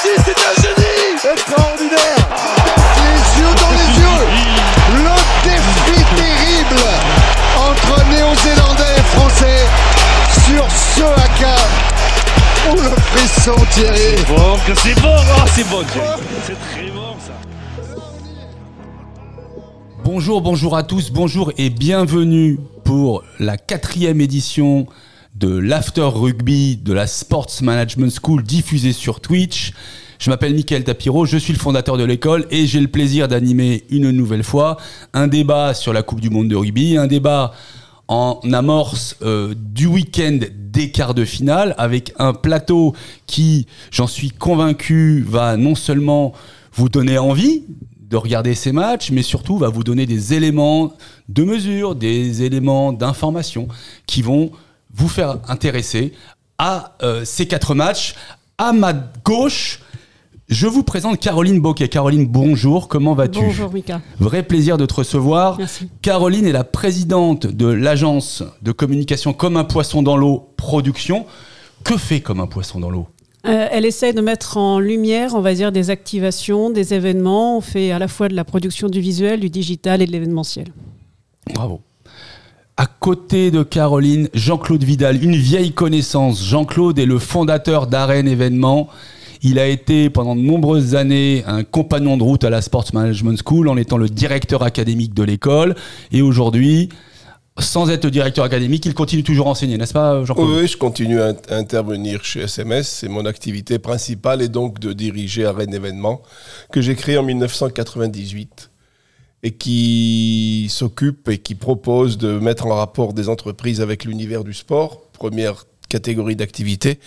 C'est un génie extraordinaire. Les yeux dans les yeux, le défi terrible entre Néo-Zélandais et Français sur ce haka. Oh le frisson Thierry. C'est bon, oh, c'est bon Thierry. C'est très bon ça. Bonjour à tous, bonjour et bienvenue pour la 4e édition de l'After Rugby de la Sports Management School diffusée sur Twitch. Je m'appelle Mickaël Tapiro, je suis le fondateur de l'école et j'ai le plaisir d'animer une nouvelle fois un débat sur la Coupe du Monde de rugby, un débat en amorce du week-end des quarts de finale avec un plateau qui, j'en suis convaincu, va non seulement vous donner envie de regarder ces matchs, mais surtout va vous donner des éléments de mesure, des éléments d'information qui vont vous faire intéresser à ces 4 matchs. À ma gauche, je vous présente Caroline Bocquet. Caroline, bonjour, comment vas-tu ? Bonjour Mika. Vrai plaisir de te recevoir. Merci. Caroline est la présidente de l'agence de communication Comme un poisson dans l'eau production. Que fait Comme un poisson dans l'eau ? Elle essaie de mettre en lumière, on va dire, des activations, des événements. On fait à la fois de la production du visuel, du digital et de l'événementiel. Bravo. À côté de Caroline, Jean-Claude Vidal, une vieille connaissance. Jean-Claude est le fondateur d'Arène Événements. Il a été pendant de nombreuses années un compagnon de route à la Sports Management School en étant le directeur académique de l'école. Et aujourd'hui, sans être directeur académique, il continue toujours à enseigner, n'est-ce pas Jean-Claude ? Oui, je continue à intervenir chez SMS. C'est mon activité principale et donc de diriger Arène Événements que j'ai créé en 1998 et qui s'occupe et qui propose de mettre en rapport des entreprises avec l'univers du sport, première catégorie d'activité,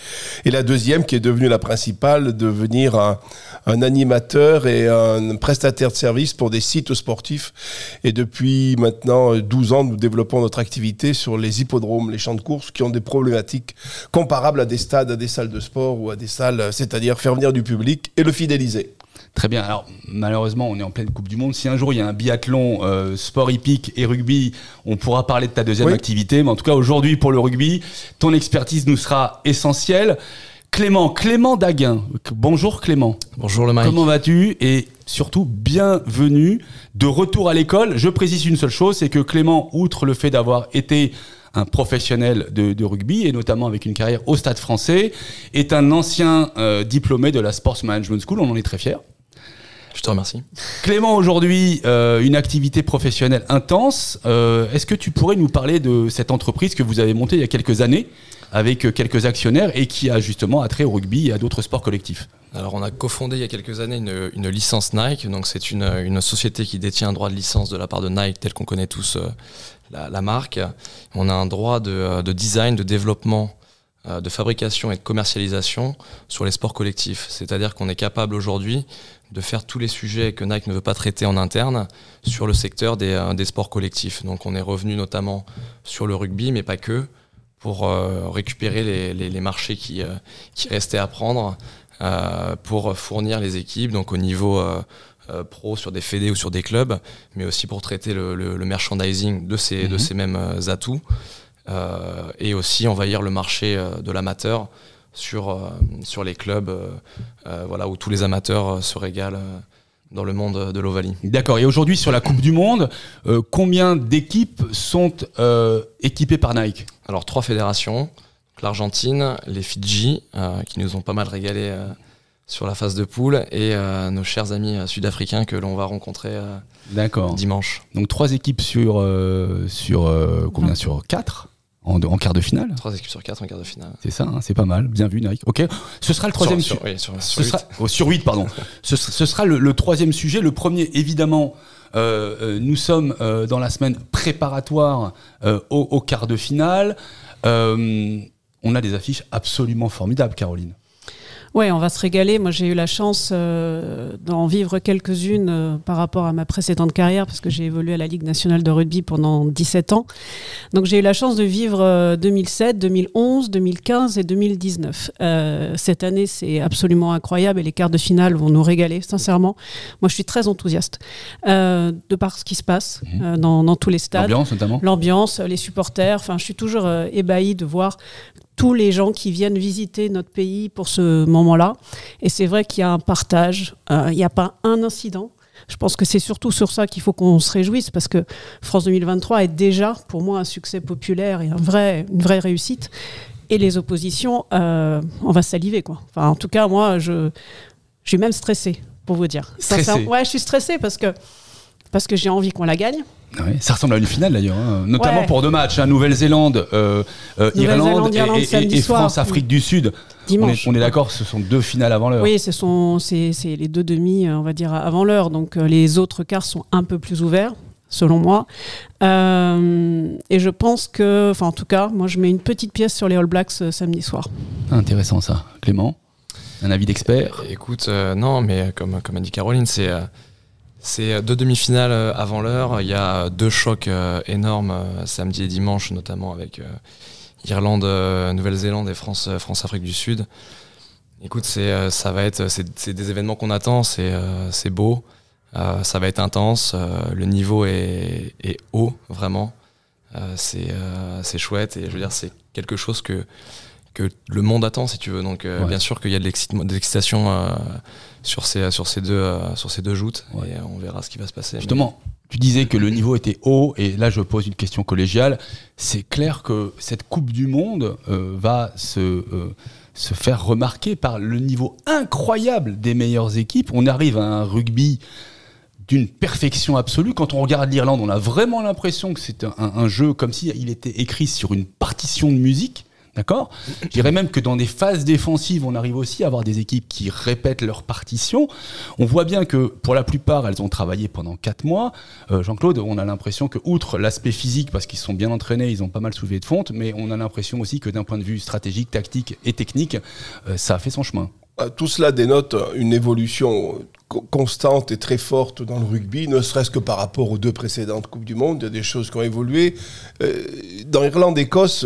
et la deuxième qui est devenue la principale, devenir un animateur et un prestataire de services pour des sites sportifs. Et depuis maintenant 12 ans, nous développons notre activité sur les hippodromes, les champs de course qui ont des problématiques comparables à des stades, à des salles de sport ou à des salles, c'est-à-dire faire venir du public et le fidéliser. Très bien. Alors, malheureusement, on est en pleine Coupe du Monde. Si un jour, il y a un biathlon, sport hippique et rugby, on pourra parler de ta deuxième activité. Mais en tout cas, aujourd'hui, pour le rugby, ton expertise nous sera essentielle. Clément Daguin. Bonjour Clément. Bonjour le Mike. Comment vas-tu ? Et surtout, bienvenue de retour à l'école. Je précise une seule chose, c'est que Clément, outre le fait d'avoir été un professionnel de rugby, et notamment avec une carrière au Stade Français, est un ancien diplômé de la Sports Management School. On en est très fiers. Je te remercie. Clément, aujourd'hui, une activité professionnelle intense. Est-ce que tu pourrais nous parler de cette entreprise que vous avez montée il y a quelques années avec quelques actionnaires et qui a justement attrait au rugby et à d'autres sports collectifs ? Alors, on a cofondé il y a quelques années une licence Nike. Donc, c'est une société qui détient un droit de licence de la part de Nike, tel qu'on connaît tous la marque. On a un droit de design, de développement, de fabrication et de commercialisation sur les sports collectifs. C'est-à-dire qu'on est capable aujourd'hui de faire tous les sujets que Nike ne veut pas traiter en interne sur le secteur des sports collectifs. Donc on est revenu notamment sur le rugby, mais pas que, pour récupérer les marchés qui restaient à prendre, pour fournir les équipes donc au niveau pro sur des fédés ou sur des clubs, mais aussi pour traiter le merchandising de ces mêmes atouts, et aussi envahir le marché de l'amateur sur les clubs où tous les amateurs se régalent dans le monde de l'Ovalie. D'accord. Et aujourd'hui, sur la Coupe du Monde, combien d'équipes sont équipées par Nike ? Alors, 3 fédérations. L'Argentine, les Fidji, qui nous ont pas mal régalé sur la phase de poule, et nos chers amis sud-africains que l'on va rencontrer dimanche. Donc 3 équipes sur combien ? Sur 4 ? En quart de finale. 3 équipes sur 4 en quart de finale. C'est ça, hein, c'est pas mal. Bien vu, Nike. Ok. Ce sera le troisième sujet. Sur 8, pardon. ce sera le troisième sujet. Le premier, évidemment, nous sommes dans la semaine préparatoire au quart de finale. On a des affiches absolument formidables, Caroline. Ouais, on va se régaler. Moi, j'ai eu la chance d'en vivre quelques-unes par rapport à ma précédente carrière, parce que j'ai évolué à la Ligue nationale de rugby pendant 17 ans. Donc, j'ai eu la chance de vivre 2007, 2011, 2015 et 2019. Cette année, c'est absolument incroyable et les quarts de finale vont nous régaler, sincèrement. Moi, je suis très enthousiaste de par ce qui se passe dans tous les stades. L'ambiance, notamment. L'ambiance, les supporters. Enfin, je suis toujours ébahie de voir tous les gens qui viennent visiter notre pays pour ce moment-là. Et c'est vrai qu'il y a un partage, il n'y a pas un incident. Je pense que c'est surtout sur ça qu'il faut qu'on se réjouisse, parce que France 2023 est déjà, pour moi, un succès populaire et une vraie réussite. Et les oppositions, on va saliver, quoi. Enfin, en tout cas, moi, je suis même stressée, pour vous dire. Stressée. Ouais, je suis stressée parce que j'ai envie qu'on la gagne. Ouais, ça ressemble à une finale d'ailleurs, notamment Ouais. pour 2 matchs, Nouvelle-Zélande, Irlande et France-Afrique du Sud. Dimanche. On est d'accord, ce sont 2 finales avant l'heure. Oui, c'est les 2 demi, on va dire, avant l'heure. Donc les autres quarts sont un peu plus ouverts, selon moi. Et je pense que, en tout cas, moi je mets une petite pièce sur les All Blacks samedi soir. Intéressant ça. Clément, un avis d'expert? Écoute, non, mais comme a dit Caroline, c'est 2 demi-finales avant l'heure. Il y a 2 chocs énormes samedi et dimanche, notamment avec Irlande, Nouvelle-Zélande et France-Afrique du Sud. Écoute, c'est des événements qu'on attend. C'est beau, ça va être intense. Le niveau est haut, vraiment. C'est chouette et je veux dire, c'est quelque chose que le monde attend, si tu veux. Donc bien sûr qu'il y a de l'excitation sur ces deux joutes, et on verra ce qui va se passer. Justement, tu disais que le niveau était haut, et là je pose une question collégiale. C'est clair que cette Coupe du Monde va se faire remarquer par le niveau incroyable des meilleures équipes. On arrive à un rugby d'une perfection absolue. Quand on regarde l'Irlande, on a vraiment l'impression que c'est un jeu comme s'il était écrit sur une partition de musique. D'accord ? Je dirais même que dans des phases défensives, on arrive aussi à avoir des équipes qui répètent leur partition. On voit bien que pour la plupart, elles ont travaillé pendant 4 mois. Jean-Claude, on a l'impression que, outre l'aspect physique, parce qu'ils sont bien entraînés, ils ont pas mal soulevé de fonte, mais on a l'impression aussi que d'un point de vue stratégique, tactique et technique, ça a fait son chemin. Tout cela dénote une évolution constante et très forte dans le rugby, ne serait-ce que par rapport aux 2 précédentes Coupes du Monde. Il y a des choses qui ont évolué. Dans Irlande-Écosse,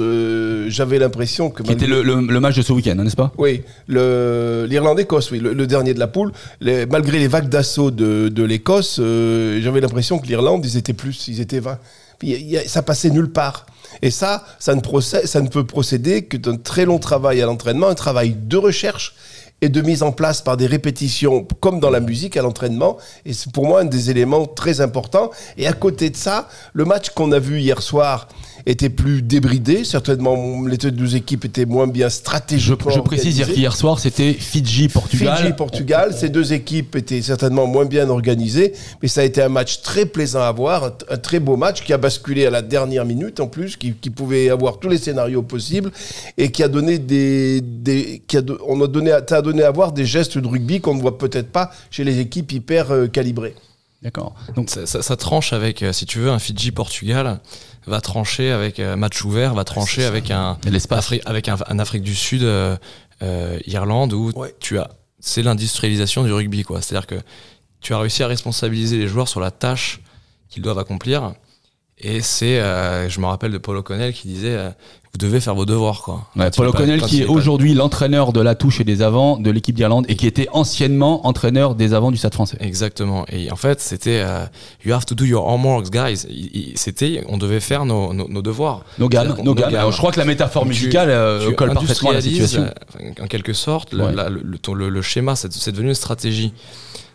j'avais l'impression que... Qui était le match de ce week-end, n'est-ce pas ? Oui, l'Irlande-Écosse, oui, le dernier de la poule. Malgré les vagues d'assaut de l'Écosse, j'avais l'impression que l'Irlande, ils étaient 20. Ça passait nulle part. Et ça ne peut procéder que d'un très long travail à l'entraînement, un travail de recherche et de mise en place par des répétitions, comme dans la musique, à l'entraînement. Et c'est pour moi un des éléments très importants. Et à côté de ça, le match qu'on a vu hier soir était plus débridé. Certainement, les 2 équipes étaient moins bien stratégiquement Je précise qu'hier soir, c'était Fidji-Portugal. Fidji-Portugal. Ces 2 équipes étaient certainement moins bien organisées. Mais ça a été un match très plaisant à voir. Un très beau match qui a basculé à la dernière minute, en plus, qui pouvait avoir tous les scénarios possibles et qui a donné ça a donné à voir des gestes de rugby qu'on ne voit peut-être pas chez les équipes hyper calibrées. D'accord. Donc ça tranche avec, si tu veux, un Fidji-Portugal va trancher avec match ouvert, va trancher avec un Afrique du Sud, Irlande, où c'est l'industrialisation du rugby, quoi. C'est-à-dire que tu as réussi à responsabiliser les joueurs sur la tâche qu'ils doivent accomplir. Et je me rappelle de Paul O'Connell qui disait vous devez faire vos devoirs, quoi. Ouais, Paul O'Connell qui est aujourd'hui l'entraîneur de la touche et des avants de l'équipe d'Irlande et qui était anciennement entraîneur des avants du Stade Français. Exactement. Et en fait, c'était you have to do your homework, guys. On devait faire nos devoirs. Nos gammes. Alors, je crois que la métaphore musicale colle parfaitement à la situation. En quelque sorte, le schéma, c'est devenu une stratégie.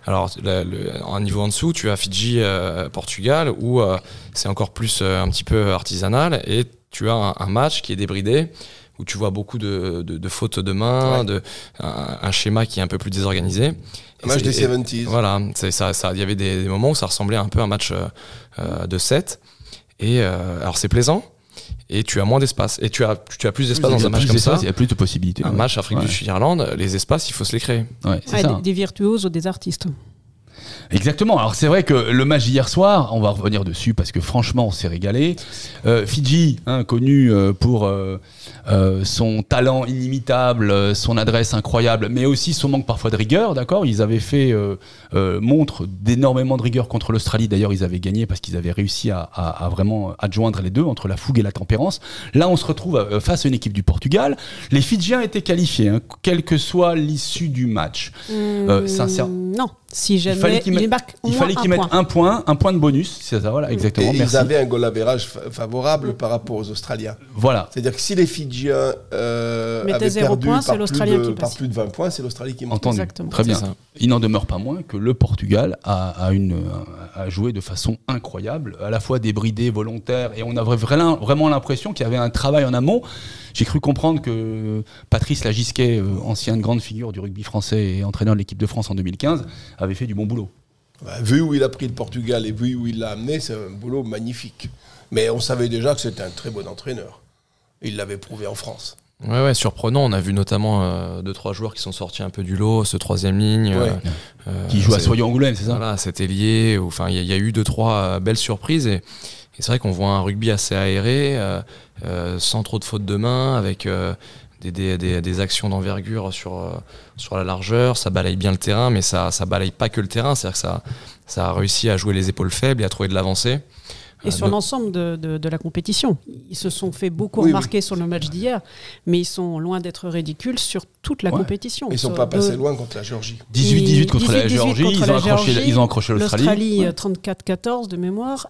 Alors, un niveau en dessous, tu as Fidji, Portugal, où c'est encore plus un petit peu artisanal, et tu as un match qui est débridé, où tu vois beaucoup de fautes de main, un schéma qui est un peu plus désorganisé. Un match des 70s. Voilà, il y avait des moments où ça ressemblait un peu à un match de 7. Et alors, c'est plaisant. Et tu as moins d'espace. Et tu as plus d'espace dans un match comme ça. Il y a plus de possibilités. Un match Afrique du Sud-Irlande, les espaces, il faut se les créer. Ouais, c'est ça. Des virtuoses ou des artistes. Exactement. Alors c'est vrai que le match d'hier soir, on va revenir dessus parce que franchement on s'est régalé. Fidji, connu pour son talent inimitable, son adresse incroyable, mais aussi son manque parfois de rigueur, d'accord. Ils avaient fait montre d'énormément de rigueur contre l'Australie. D'ailleurs ils avaient gagné parce qu'ils avaient réussi à vraiment adjoindre les deux, entre la fougue et la tempérance. Là on se retrouve face à une équipe du Portugal. Les Fidjiens étaient qualifiés, quelle que soit l'issue du match. Non. Si jamais il fallait qu'ils mettent un point de bonus, c'est ça, voilà, exactement. Et merci. ils avaient un goal average favorable par rapport aux Australiens. Voilà. C'est-à-dire que si les Fidjiens avaient 0 perdu points, c'est l'Australien qui passe. par plus de 20 points, c'est l'Australie qui monte. Entendu. Exactement. Très bien. Il n'en demeure pas moins que le Portugal a joué de façon incroyable, à la fois débridé, volontaire, et on avait vraiment l'impression qu'il y avait un travail en amont. J'ai cru comprendre que Patrice Lagisquet, ancienne grande figure du rugby français et entraîneur de l'équipe de France en 2015, avait fait du bon boulot. Vu où il a pris le Portugal et vu où il l'a amené, c'est un boulot magnifique. Mais on savait déjà que c'était un très bon entraîneur. Il l'avait prouvé en France. Ouais, surprenant. On a vu notamment 2-3 joueurs qui sont sortis un peu du lot, ce troisième ligne. Qui joue à Soyons-Angoulême, c'est ça? Voilà, c'était lié. Enfin, il y a eu 2-3 belles surprises. Et c'est vrai qu'on voit un rugby assez aéré, sans trop de fautes de main, avec des actions d'envergure sur la largeur. Ça balaye bien le terrain, mais ça balaye pas que le terrain. C'est-à-dire que ça a réussi à jouer les épaules faibles et à trouver de l'avancée. Et sur l'ensemble de la compétition. Ils se sont fait beaucoup remarquer sur le match d'hier, mais ils sont loin d'être ridicules sur toute la compétition. Ils ne sont pas passés loin contre la Géorgie. 18-18 contre la Géorgie, ils ont accroché l'Australie. L'Australie 34-14 de mémoire.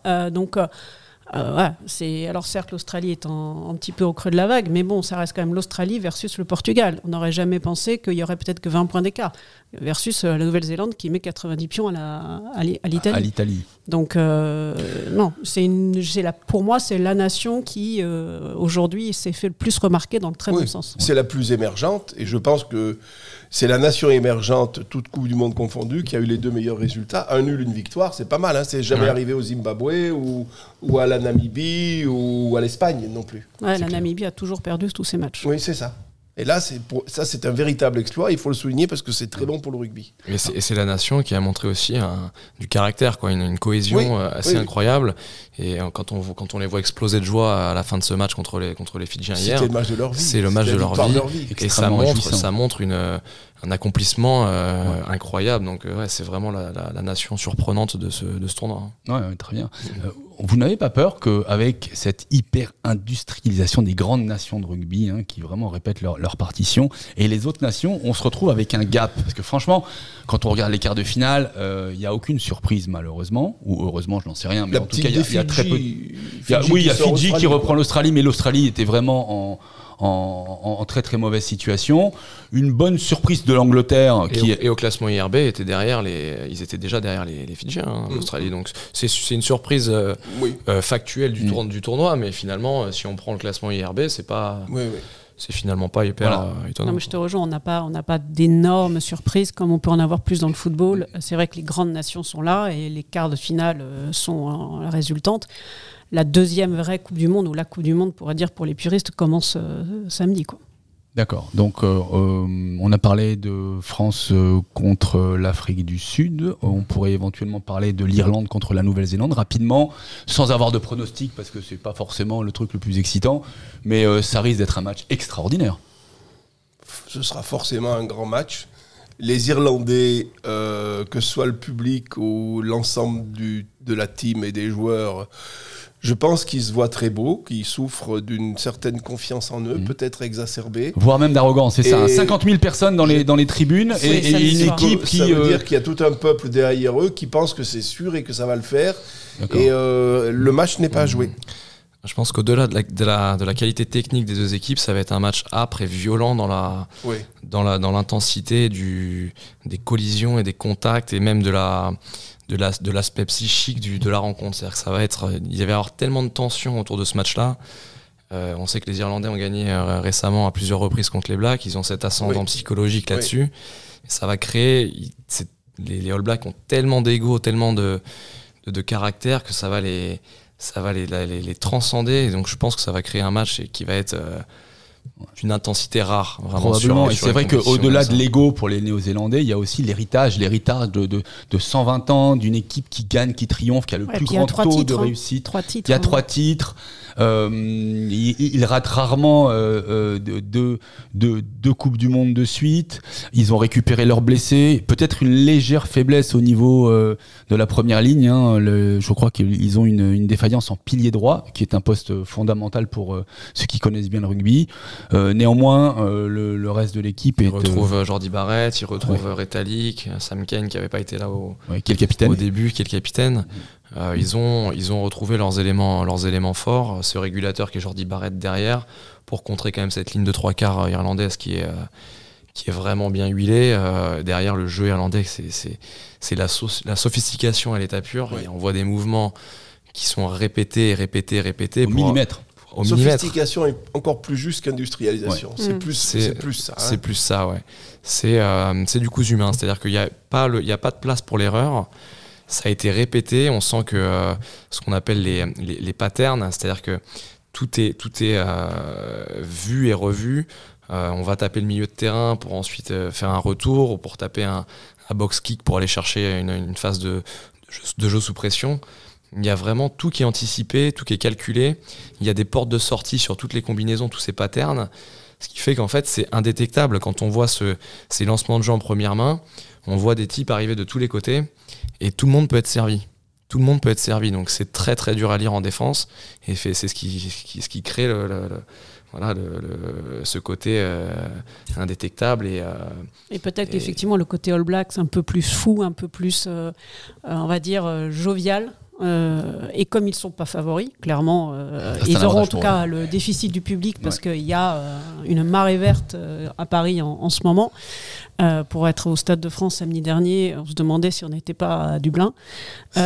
Alors certes l'Australie est un petit peu au creux de la vague, mais bon, ça reste quand même l'Australie versus le Portugal. On n'aurait jamais pensé qu'il y aurait peut-être que 20 points d'écart versus la Nouvelle-Zélande qui met 90 pions à l'Italie. Donc non, pour moi c'est la nation qui aujourd'hui s'est fait le plus remarquer dans le très bon sens. C'est la plus émergente et je pense que c'est la nation émergente, toute Coupe du Monde confondue, qui a eu les 2 meilleurs résultats. Un nul, une victoire, c'est pas mal. C'est jamais arrivé au Zimbabwe ou à la Namibie ou à l'Espagne non plus. La Namibie a toujours perdu tous ses matchs. Oui, c'est ça. Et là, c'est un véritable exploit. Il faut le souligner parce que c'est très bon pour le rugby. Et c'est la nation qui a montré aussi du caractère, une cohésion assez incroyable. Et quand on les voit exploser de joie à la fin de ce match contre les Fidjiens hier, c'était le match de leur vie. C'est le match de leur vie. Et ça montre un accomplissement incroyable. Donc c'est vraiment la nation surprenante de ce tournoi. Ouais, très bien. Vous n'avez pas peur qu'avec cette hyper-industrialisation des grandes nations de rugby, qui vraiment répètent leur partition, et les autres nations, on se retrouve avec un gap? Parce que franchement, quand on regarde les quarts de finale, il n'y a aucune surprise malheureusement, ou heureusement, je n'en sais rien, mais en tout cas, il y a très peu. Il y a Fidji qui reprend l'Australie, mais l'Australie était vraiment en très très mauvaise situation. Une bonne surprise de l'Angleterre et au classement IRB ils étaient déjà derrière les Fidjiens, l'Australie. Donc c'est une surprise factuelle du tournoi, mais finalement si on prend le classement IRB, c'est finalement pas hyper étonnant. Non, mais je te rejoins, on n'a pas d'énormes surprises comme on peut en avoir plus dans le football. C'est vrai que les grandes nations sont là et les quarts de finale sont résultantes. La deuxième vraie Coupe du Monde, ou la Coupe du Monde, pourrait dire pour les puristes, commence samedi, quoi. D'accord. Donc, on a parlé de France contre l'Afrique du Sud. On pourrait éventuellement parler de l'Irlande contre la Nouvelle-Zélande rapidement, sans avoir de pronostic, parce que c'est pas forcément le truc le plus excitant. Mais ça risque d'être un match extraordinaire. Ce sera forcément un grand match. Les Irlandais, que ce soit le public ou l'ensemble de la team et des joueurs, je pense qu'ils se voient très beaux, qu'ils souffrent d'une certaine confiance en eux, peut-être exacerbée. Voire même d'arrogance, c'est ça. 50 000 personnes dans les tribunes et une équipe qui... Ça veut dire qu'il y a tout un peuple derrière eux qui pense que c'est sûr et que ça va le faire. D'accord. Et le match n'est pas joué. Je pense qu'au-delà de la qualité technique des deux équipes, ça va être un match âpre et violent dans l'intensité des collisions et des contacts et même de l'aspect psychique de la rencontre. C'est-à-dire que il va y avoir tellement de tension autour de ce match-là. On sait que les Irlandais ont gagné récemment à plusieurs reprises contre les Blacks. Ils ont cet ascendant psychologique là-dessus. Et ça va créer... Les All Blacks ont tellement d'ego, tellement de caractère que ça va les transcender. Et donc je pense que ça va créer un match qui va être d'une intensité rare. Vraiment Probablement. Et sur c'est une vrai compétition qu'au-delà comme de ça. l'ego pour les Néo-Zélandais, il y a aussi l'héritage de 120 ans, d'une équipe qui gagne, qui triomphe, qui a le Ouais, plus puis il y a grand 3 taux de titres, hein. réussite. 3 titres. Il y a hein. 3 titres. Ils ratent rarement deux Coupes du Monde de suite. Ils ont récupéré leurs blessés. Peut-être une légère faiblesse au niveau de la première ligne. Hein. Je crois qu'ils ont une défaillance en pilier droit, qui est un poste fondamental pour ceux qui connaissent bien le rugby. Néanmoins, le reste de l'équipe est... Ils retrouvent Jordi Barrett, ils retrouvent Retallick, Sam Cane qui n'avait pas été là qui est le capitaine. au début, qui est le capitaine. Ils ont retrouvé leurs éléments forts, ce régulateur qui est Jordi Barrett derrière, pour contrer quand même cette ligne de 3/4 irlandaise qui est vraiment bien huilée. Derrière, le jeu irlandais, c'est la sophistication à l'état pur. Oui. Et on voit des mouvements qui sont répétés. Au millimètre. Au millimètre. Sophistication est encore plus juste qu'industrialisation. Ouais. C'est plus ça. Hein. C'est plus ça, ouais. C'est du cousu humain, c'est-à-dire qu'il n'y a pas de place pour l'erreur. Ça a été répété, on sent que ce qu'on appelle les patterns, c'est-à-dire que tout est vu et revu. On va taper le milieu de terrain pour ensuite faire un retour ou pour taper un box kick pour aller chercher une phase de jeu sous pression. Il y a vraiment tout qui est anticipé, tout qui est calculé. Il y a des portes de sortie sur toutes les combinaisons, tous ces patterns. Ce qui fait qu'en fait, c'est indétectable. Quand on voit ces lancements de jeu en première main, on voit des types arriver de tous les côtés et tout le monde peut être servi. Tout le monde peut être servi. Donc c'est très très dur à lire en défense et c'est ce qui crée ce côté indétectable. Et peut-être qu'effectivement, le côté All Blacks un peu plus fou, un peu plus, on va dire, jovial. Et comme ils ne sont pas favoris, clairement, ils auront en tout cas le déficit du public parce qu'il y a une marée verte à Paris en ce moment. Pour être au Stade de France samedi dernier, on se demandait si on n'était pas à Dublin. Il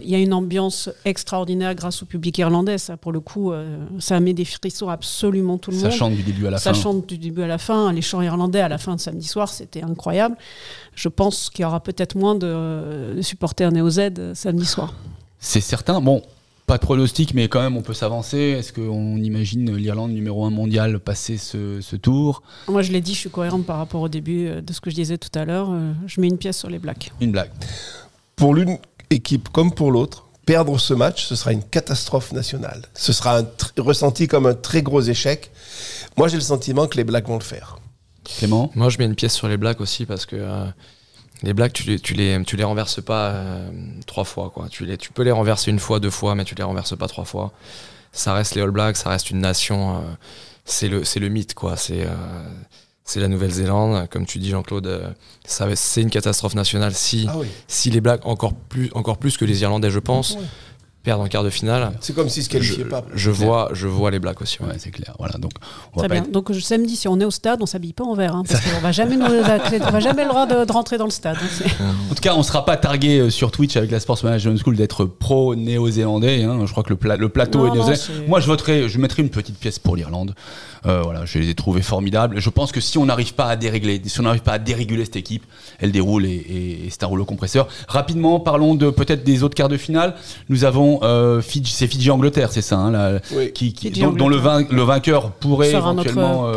y a une ambiance extraordinaire grâce au public irlandais. Ça, pour le coup, ça met des frissons à absolument tout le monde. Ça chante du début à la fin. Ça chante du début à la fin. Les chants irlandais à la fin de samedi soir, c'était incroyable. Je pense qu'il y aura peut-être moins de supporters Néo-Z samedi soir. C'est certain. Bon, pas de pronostic, mais quand même, on peut s'avancer. Est-ce qu'on imagine l'Irlande numéro 1 mondial passer ce tour ? Moi, je l'ai dit, je suis cohérente par rapport au début de ce que je disais tout à l'heure. Je mets une pièce sur les Blacks. Une blague. Pour l'une équipe comme pour l'autre, perdre ce match, ce sera une catastrophe nationale. Ce sera ressenti comme un très gros échec. Moi, j'ai le sentiment que les Blacks vont le faire. Clément ? Moi, je mets une pièce sur les Blacks aussi parce que les Blacks, tu les renverses pas 3 fois, quoi. Tu peux les renverser 1 fois, 2 fois, mais tu les renverses pas 3 fois. Ça reste les All Blacks, ça reste une nation. C'est le mythe, quoi. C'est la Nouvelle-Zélande, comme tu dis, Jean-Claude. C'est une catastrophe nationale si les Blacks, encore plus que les Irlandais, je pense, perdent en quart de finale. C'est comme s'ils se qualifiaient pas. Je vois les Blacks aussi. Ouais, c'est clair. Voilà, donc on va Très pas bien. être... Donc samedi, si on est au stade, on s'habille pas en vert, hein, parce qu'on va jamais on va jamais le droit de rentrer dans le stade. En tout cas, on sera pas targué sur Twitch avec la Sports Management School d'être pro néo-zélandais. Hein. Je crois que le plateau est néo-zélandais. Moi, je mettrai une petite pièce pour l'Irlande. Voilà, je les ai trouvés formidables. Je pense que si on n'arrive pas à déréguler cette équipe, elle déroule et c'est un rouleau compresseur. Rapidement, parlons peut-être des autres quarts de finale. Nous avons Fidji-Angleterre, c'est ça, hein, dont le vainqueur pourrait éventuellement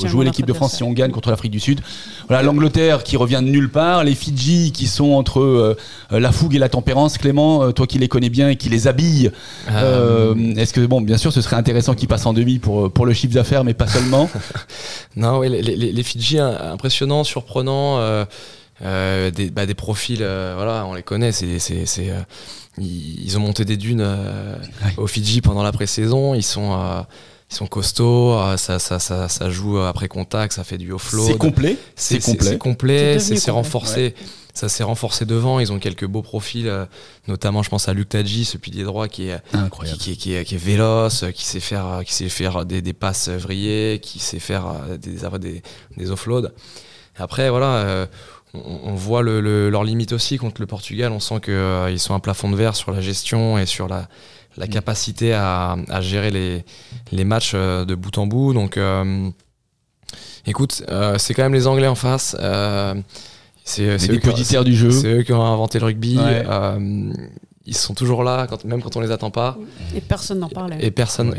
jouer l'équipe de France si on gagne contre l'Afrique du Sud. Voilà, l'Angleterre qui revient de nulle part, les Fidji qui sont entre la fougue et la tempérance. Clément, toi qui les connais bien et qui les habilles, est-ce que, bon, bien sûr, ce serait intéressant qu'ils passent en demi pour le chiffre d'affaires, mais pas seulement. Non, oui, les Fidji, impressionnants, surprenants, des profils, voilà, on les connaît, ils ont monté des dunes aux Fidji pendant la pré-saison, ils sont costauds, ça joue après contact, ça fait du offload. C'est complet. C'est renforcé. Ouais. Ça s'est renforcé devant. Ils ont quelques beaux profils, notamment je pense à Luke Tadji, ce pilier droit qui est incroyable, qui est véloce, qui sait faire des passes vrillées, qui sait faire des offloads. Après voilà. On voit leurs limites aussi contre le Portugal. On sent qu'ils sont un plafond de verre sur la gestion et sur la capacité à gérer les matchs de bout en bout. Donc, écoute, c'est quand même les Anglais en face. C'est des dépositaires du jeu. C'est eux qui ont inventé le rugby. Ouais. Ils sont toujours là, même quand on les attend pas. Et personne n'en parle. Et personne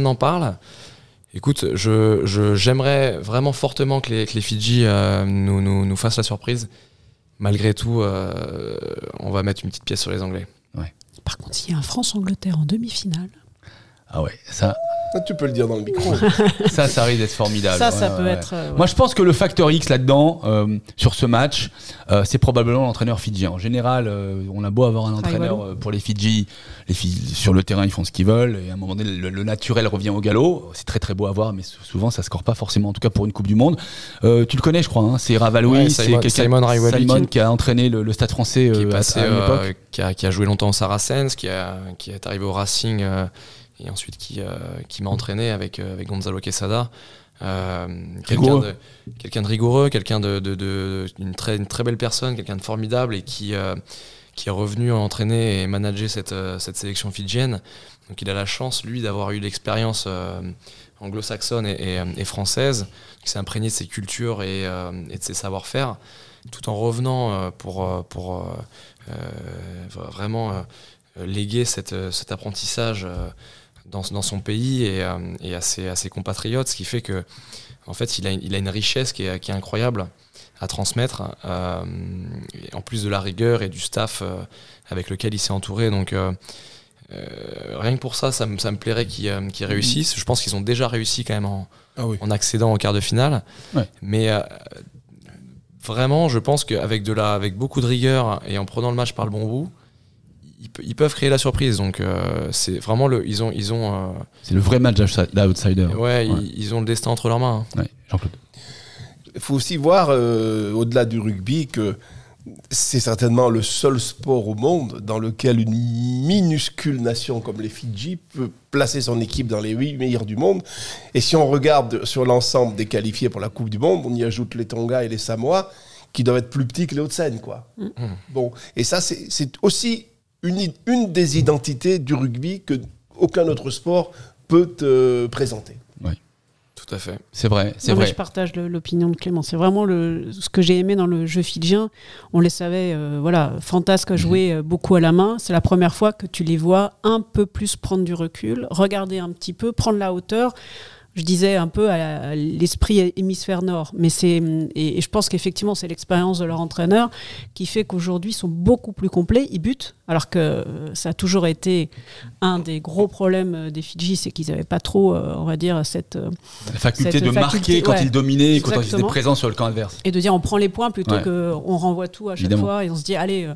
n'en parle. Écoute, j'aimerais vraiment fortement que les Fidji nous fassent la surprise. Malgré tout, on va mettre une petite pièce sur les Anglais. Par contre, s'il y a un France-Angleterre en demi-finale... Ah ouais, ça... Tu peux le dire dans le micro. ça risque d'être formidable. Ça peut être... Moi, je pense que le facteur X là-dedans, sur ce match, c'est probablement l'entraîneur fidjien. En général, on a beau avoir un entraîneur pour les Fidji, sur le terrain, ils font ce qu'ils veulent, et à un moment donné, le naturel revient au galop. C'est très très beau à voir, mais souvent, ça score pas forcément, en tout cas pour une Coupe du Monde. Tu le connais, je crois, hein, c'est Ravaloui, Simon Ravaloui, Simon qui a entraîné le Stade Français qui est passé, à l'époque. Qui a joué longtemps au Saracens, qui est arrivé au Racing... et ensuite qui m'a entraîné avec Gonzalo Quesada, quelqu'un de rigoureux, quelqu'un une très belle personne, quelqu'un de formidable et qui est revenu entraîner et manager cette sélection fidjienne. Donc il a la chance, lui, d'avoir eu l'expérience anglo-saxonne et française, qui s'est imprégné de ses cultures et de ses savoir-faire, tout en revenant pour vraiment léguer cet apprentissage dans son pays et à ses compatriotes, ce qui fait que en fait il a une richesse qui est incroyable à transmettre, en plus de la rigueur et du staff avec lequel il s'est entouré. Donc rien que pour ça me plairait qu'ils réussissent. Je pense qu'ils ont déjà réussi quand même en accédant au quart de finale. Ouais. Mais vraiment, je pense qu'avec beaucoup de rigueur et en prenant le match par le bon bout, ils peuvent créer la surprise. Donc c'est vraiment c'est le vrai match d'outsider. Ouais. Ils ont le destin entre leurs mains. Ouais, Jean-Claude. Il faut aussi voir, au-delà du rugby, que c'est certainement le seul sport au monde dans lequel une minuscule nation comme les Fidji peut placer son équipe dans les 8 meilleurs du monde. Et si on regarde sur l'ensemble des qualifiés pour la Coupe du Monde, on y ajoute les Tonga et les Samoa, qui doivent être plus petits que les Hauts-de-Seine, quoi. Bon, et ça, c'est aussi une des identités du rugby que aucun autre sport peut te présenter. Oui. Tout à fait. C'est vrai. Mais je partage l'opinion de Clément. C'est vraiment ce que j'ai aimé dans le jeu fidjien. On les savait, Fantasque a joué beaucoup à la main. C'est la première fois que tu les vois un peu plus prendre du recul, regarder un petit peu, prendre la hauteur. Je disais un peu à l'esprit hémisphère nord, mais et je pense qu'effectivement c'est l'expérience de leur entraîneur qui fait qu'aujourd'hui ils sont beaucoup plus complets, ils butent, alors que ça a toujours été un des gros problèmes des Fidji, c'est qu'ils n'avaient pas trop, on va dire, la faculté de marquer quand ils dominaient, quand ils étaient présents sur le camp adverse. Et de dire on prend les points plutôt qu'on renvoie tout à chaque fois et on se dit allez...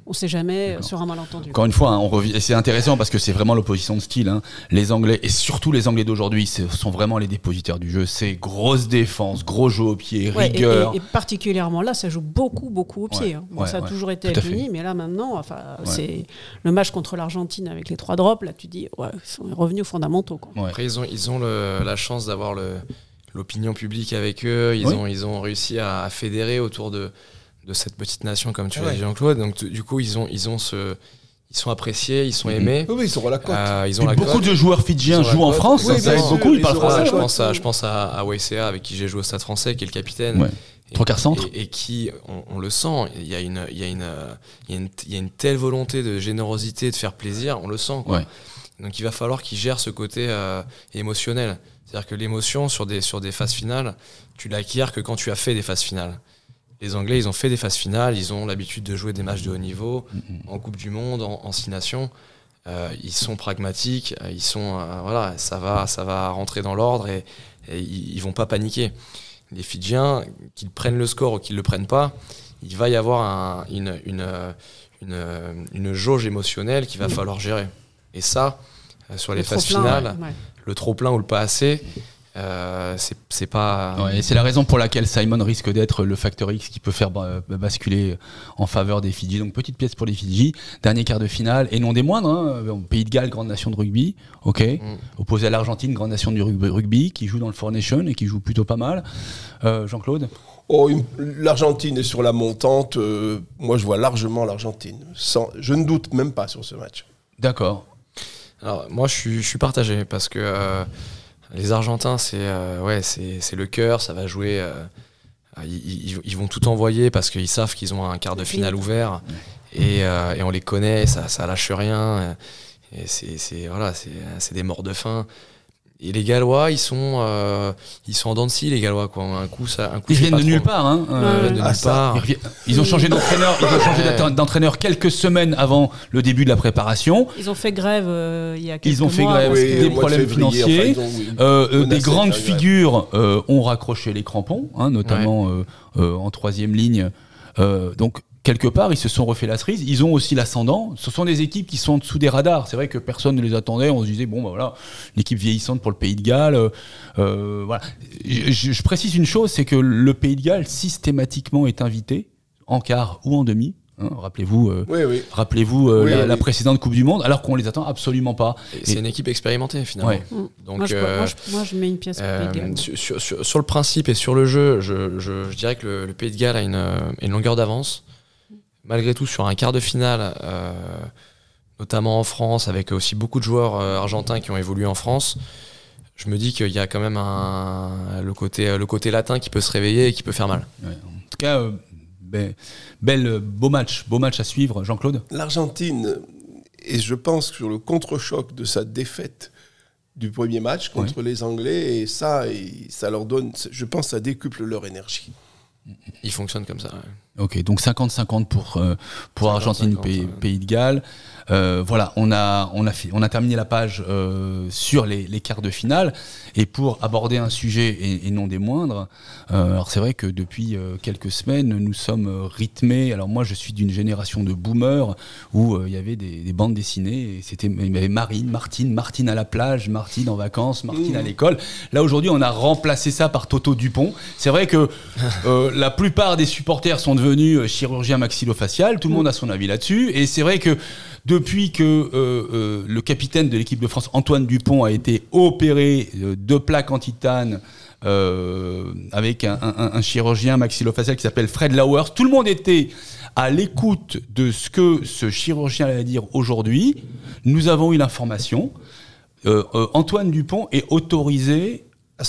on ne sait jamais sur un malentendu. Encore une fois, on revient, et c'est intéressant parce que c'est vraiment l'opposition de style. Hein. Les Anglais, et surtout les Anglais d'aujourd'hui, sont vraiment les dépositaires du jeu. C'est grosse défense, gros jeu au pied, rigueur. Et particulièrement là, ça joue beaucoup au pied. Hein. Bon, ça a toujours été avec mais là maintenant, c'est le match contre l'Argentine avec les 3 drops. Là, tu dis, ils sont revenus aux fondamentaux. Quoi. Ouais. Après, ils ont la chance d'avoir l'opinion publique avec eux. Ils ont réussi à fédérer autour de cette petite nation, comme tu l'as dit, Jean-Claude. Donc du coup, ils sont appréciés, ils sont aimés. Oui, ils sont à la cote. Beaucoup de joueurs fidjiens jouent en France. Ça aide beaucoup, ils parlent français. Je pense à WCA, avec qui j'ai joué au Stade Français, qui est le capitaine. Ouais. 3/4 centre. Et qui, on le sent, il y a une telle volonté de générosité, de faire plaisir, on le sent. Quoi. Ouais. Donc il va falloir qu'il gère ce côté émotionnel. C'est-à-dire que l'émotion sur des phases finales, tu l'acquiers que quand tu as fait des phases finales. Les Anglais, ils ont fait des phases finales, ils ont l'habitude de jouer des matchs de haut niveau, en Coupe du Monde, en 6 nations. Ils sont pragmatiques, ça va rentrer dans l'ordre et ils vont pas paniquer. Les Fidjiens, qu'ils prennent le score ou qu'ils le prennent pas, il va y avoir une jauge émotionnelle qu'il va falloir gérer. Et ça, sur les phases finales, le trop plein ou le pas assez, c'est pas. Et c'est la raison pour laquelle Simon risque d'être le facteur X qui peut faire basculer en faveur des Fidji. Donc petite pièce pour les Fidji, dernier quart de finale et non des moindres. Hein, Pays de Galles, grande nation de rugby, opposé à l'Argentine, grande nation du rugby, qui joue dans le Four Nations et qui joue plutôt pas mal. Jean-Claude. L'Argentine est sur la montante. Moi, je vois largement l'Argentine. Je ne doute même pas sur ce match. D'accord. Alors moi, je suis partagé parce que. Les Argentins, c'est le cœur, ça va jouer. Ils vont tout envoyer parce qu'ils savent qu'ils ont un quart de finale ouvert et on les connaît, ça lâche rien. Et c'est des morts de faim. Et les Gallois, ils sont en dents de scie, les Gallois, quoi. Un coup, Ils c'est viennent pas de trop. nulle part, hein. Ils viennent de nulle part. Ils ont changé d'entraîneur. Ils ont changé d'entraîneur quelques semaines avant le début de la préparation. Ils ont fait grève il y a quelques Ils ont fait mois, grève, parce Oui, que- des au mois de problèmes février, financiers. enfin, ils ont, oui, Des menacé grandes de faire grève. figures ont raccroché les crampons, hein, notamment en troisième ligne. Donc quelque part, ils se sont refait la cerise. Ils ont aussi l'ascendant. Ce sont des équipes qui sont en dessous des radars. C'est vrai que personne ne les attendait. On se disait bon, bah voilà, l'équipe vieillissante pour le Pays de Galles. Voilà. Je précise une chose, c'est que le Pays de Galles systématiquement est invité en quart ou en demi. Hein, rappelez-vous, Oui. la précédente Coupe du Monde, alors qu'on les attend absolument pas. Et c'est une équipe expérimentée, finalement. Ouais. Donc, moi, je mets une pièce au Pays de Galles. sur le principe et sur le jeu, je dirais que le Pays de Galles a une longueur d'avance. Malgré tout, sur un quart de finale, notamment en France, avec aussi beaucoup de joueurs argentins qui ont évolué en France, je me dis qu'il y a quand même le côté latin qui peut se réveiller et qui peut faire mal. Ouais. En tout cas, beau match à suivre, Jean-Claude. L'Argentine, et je pense sur le contre-choc de sa défaite du premier match contre les Anglais, et ça leur donne, je pense, ça décuple leur énergie. Ils fonctionnent comme ça. Ouais. Ok, donc 50-50 pour Argentine, Pays de Galles. Voilà, on a terminé la page sur les quarts de finale. Et pour aborder un sujet et non des moindres, alors c'est vrai que depuis quelques semaines, nous sommes rythmés. Alors moi, je suis d'une génération de boomers où il y avait des bandes dessinées. Et il y avait Martine à la plage, Martine en vacances, Martine à l'école. Là aujourd'hui, on a remplacé ça par Toto Dupont. C'est vrai que la plupart des supporters sont devenus chirurgiens maxillofacial. Tout le monde a son avis là-dessus. Et c'est vrai que depuis que le capitaine de l'équipe de France, Antoine Dupont, a été opéré de plaques en titane avec un chirurgien maxillofacial qui s'appelle Fred Lauers, tout le monde était à l'écoute de ce que ce chirurgien allait dire aujourd'hui. Nous avons eu l'information. Antoine Dupont est autorisé à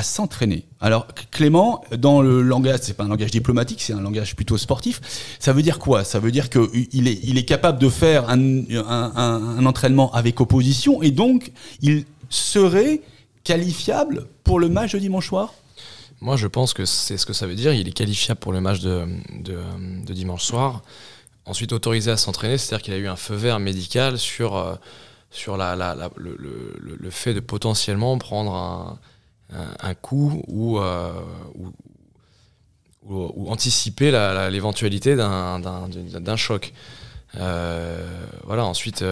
s'entraîner. Alors Clément, dans le langage, c'est pas un langage diplomatique, c'est un langage plutôt sportif. Ça veut dire quoi? Ça veut dire qu'il est capable de faire un entraînement avec opposition et donc il serait qualifiable pour le match de dimanche soir? Moi, je pense que c'est ce que ça veut dire. Il est qualifiable pour le match de dimanche soir. Ensuite, autorisé à s'entraîner, c'est-à-dire qu'il a eu un feu vert médical sur le fait de potentiellement prendre un coup ou anticiper l'éventualité d'un choc. Voilà. Ensuite,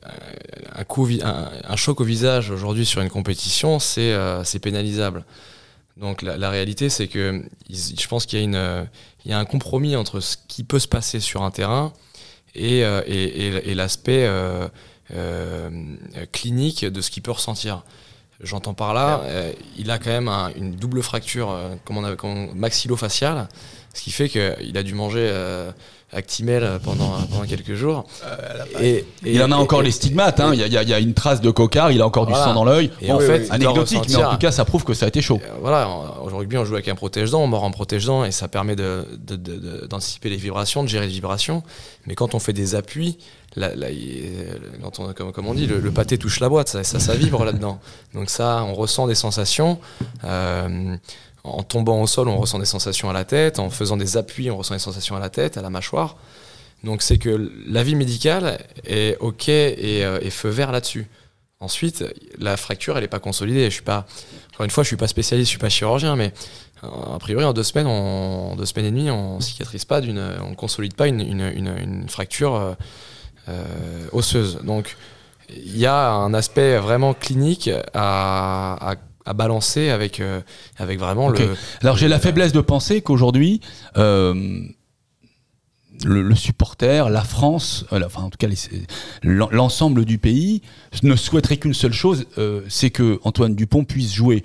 un choc au visage aujourd'hui sur une compétition, c'est pénalisable. Donc la réalité, c'est que je pense qu'il y a un compromis entre ce qui peut se passer sur un terrain et l'aspect clinique de ce qu'il peut ressentir. J'entends par là, il a quand même une double fracture maxillofaciale, ce qui fait qu'il a dû manger Actimel pendant quelques jours. Il en a encore les stigmates, hein. Il y a une trace de cocard, il a encore du sang dans l'œil. Et en fait, anecdotique, mais en tout cas, ça prouve que ça a été chaud. Voilà, au rugby, on joue avec un protège-dents, on mord en protège-dents, et ça permet d'anticiper les vibrations, de gérer les vibrations. Mais quand on fait des appuis, comme on dit, le pâté touche la boîte, ça vibre là-dedans. Donc ça, on ressent des sensations. En tombant au sol, on ressent des sensations à la tête. En faisant des appuis, on ressent des sensations à la tête, à la mâchoire. Donc c'est que l'avis médical est OK et feu vert là-dessus. Ensuite, la fracture, elle n'est pas consolidée. Encore une fois, je ne suis pas spécialiste, je ne suis pas chirurgien, mais a priori, en 2 semaines et demie, on ne cicatrise pas, on ne consolide pas une fracture osseuse. Donc il y a un aspect vraiment clinique à balancer avec vraiment le... Alors j'ai la faiblesse de penser qu'aujourd'hui, le supporter, la France, enfin en tout cas l'ensemble du pays ne souhaiterait qu'une seule chose, c'est que Antoine Dupont puisse jouer.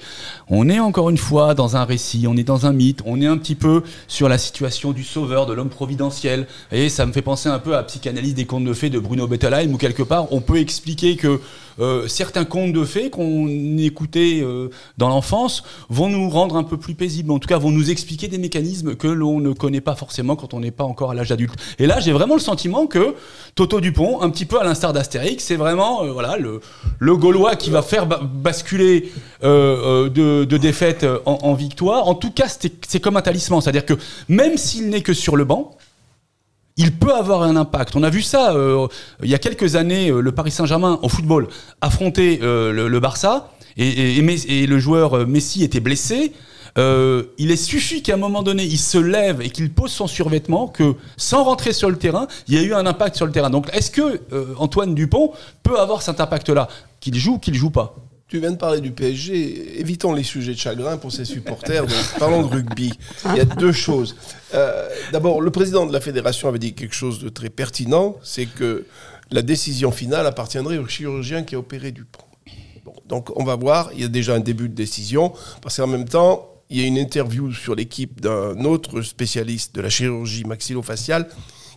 On est encore une fois dans un récit, on est dans un mythe, on est un petit peu sur la situation du sauveur, de l'homme providentiel. Et ça me fait penser un peu à Psychanalyse des contes de fées de Bruno Bettelheim, où quelque part on peut expliquer que certains contes de fées qu'on écoutait dans l'enfance vont nous rendre un peu plus paisibles, en tout cas vont nous expliquer des mécanismes que l'on ne connaît pas forcément quand on n'est pas encore à l'âge adulte. Et là, j'ai vraiment le sentiment que Toto Dupont, un petit peu à l'instar d'Astérix, c'est vraiment voilà, le Gaulois qui va faire basculer de défaite en victoire. En tout cas, c'est comme un talisman, c'est-à-dire que même s'il n'est que sur le banc, il peut avoir un impact. On a vu ça il y a quelques années, le Paris Saint-Germain au football affrontait le Barça et le joueur Messi était blessé. Il est suffi qu'à un moment donné, il se lève et qu'il pose son survêtement, que sans rentrer sur le terrain, il y a eu un impact sur le terrain. Donc est-ce que Antoine Dupont peut avoir cet impact-là, qu'il joue ou qu'il joue pas? Tu viens de parler du PSG, évitons les sujets de chagrin pour ses supporters, donc parlons de rugby. Il y a deux choses. D'abord, le président de la fédération avait dit quelque chose de très pertinent, c'est que la décision finale appartiendrait au chirurgien qui a opéré Dupont. Bon, donc on va voir, il y a déjà un début de décision, parce qu'en même temps, il y a une interview sur l'équipe d'un autre spécialiste de la chirurgie maxillofaciale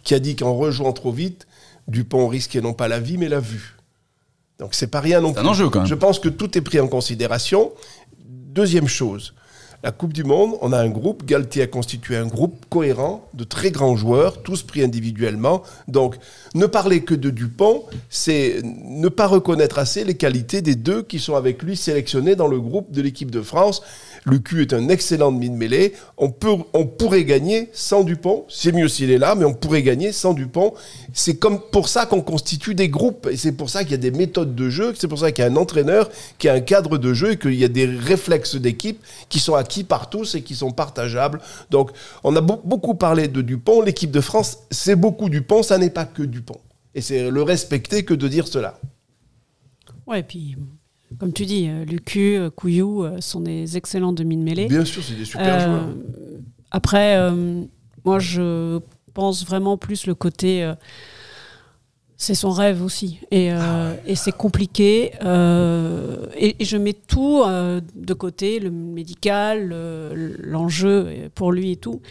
qui a dit qu'en rejouant trop vite, Dupont risquait non pas la vie, mais la vue. Donc c'est pas rien non plus. C'est un enjeu quand même. Je pense que tout est pris en considération. Deuxième chose, la Coupe du Monde, on a un groupe, Galtier a constitué un groupe cohérent de très grands joueurs, tous pris individuellement. Donc ne parler que de Dupont, c'est ne pas reconnaître assez les qualités des deux qui sont avec lui sélectionnés dans le groupe de l'équipe de France. Lucu est un excellent demi-de-mêlée. On pourrait gagner sans Dupont. C'est mieux s'il est là, mais on pourrait gagner sans Dupont. C'est comme pour ça qu'on constitue des groupes. Et c'est pour ça qu'il y a des méthodes de jeu. C'est pour ça qu'il y a un entraîneur, qu'il y a un cadre de jeu et qu'il y a des réflexes d'équipe qui sont acquis par tous et qui sont partageables. Donc, on a beaucoup parlé de Dupont. L'équipe de France, c'est beaucoup Dupont. Ça n'est pas que Dupont. Et c'est le respecter que de dire cela. Ouais, et puis... Comme tu dis, Lucu, Couillou sont des excellents demi-de-mêlée. Bien sûr, c'est des super joueurs. Après, moi, je pense vraiment plus le côté... c'est son rêve aussi. Et c'est compliqué. Et je mets tout de côté, le médical, l'enjeu pour lui et tout.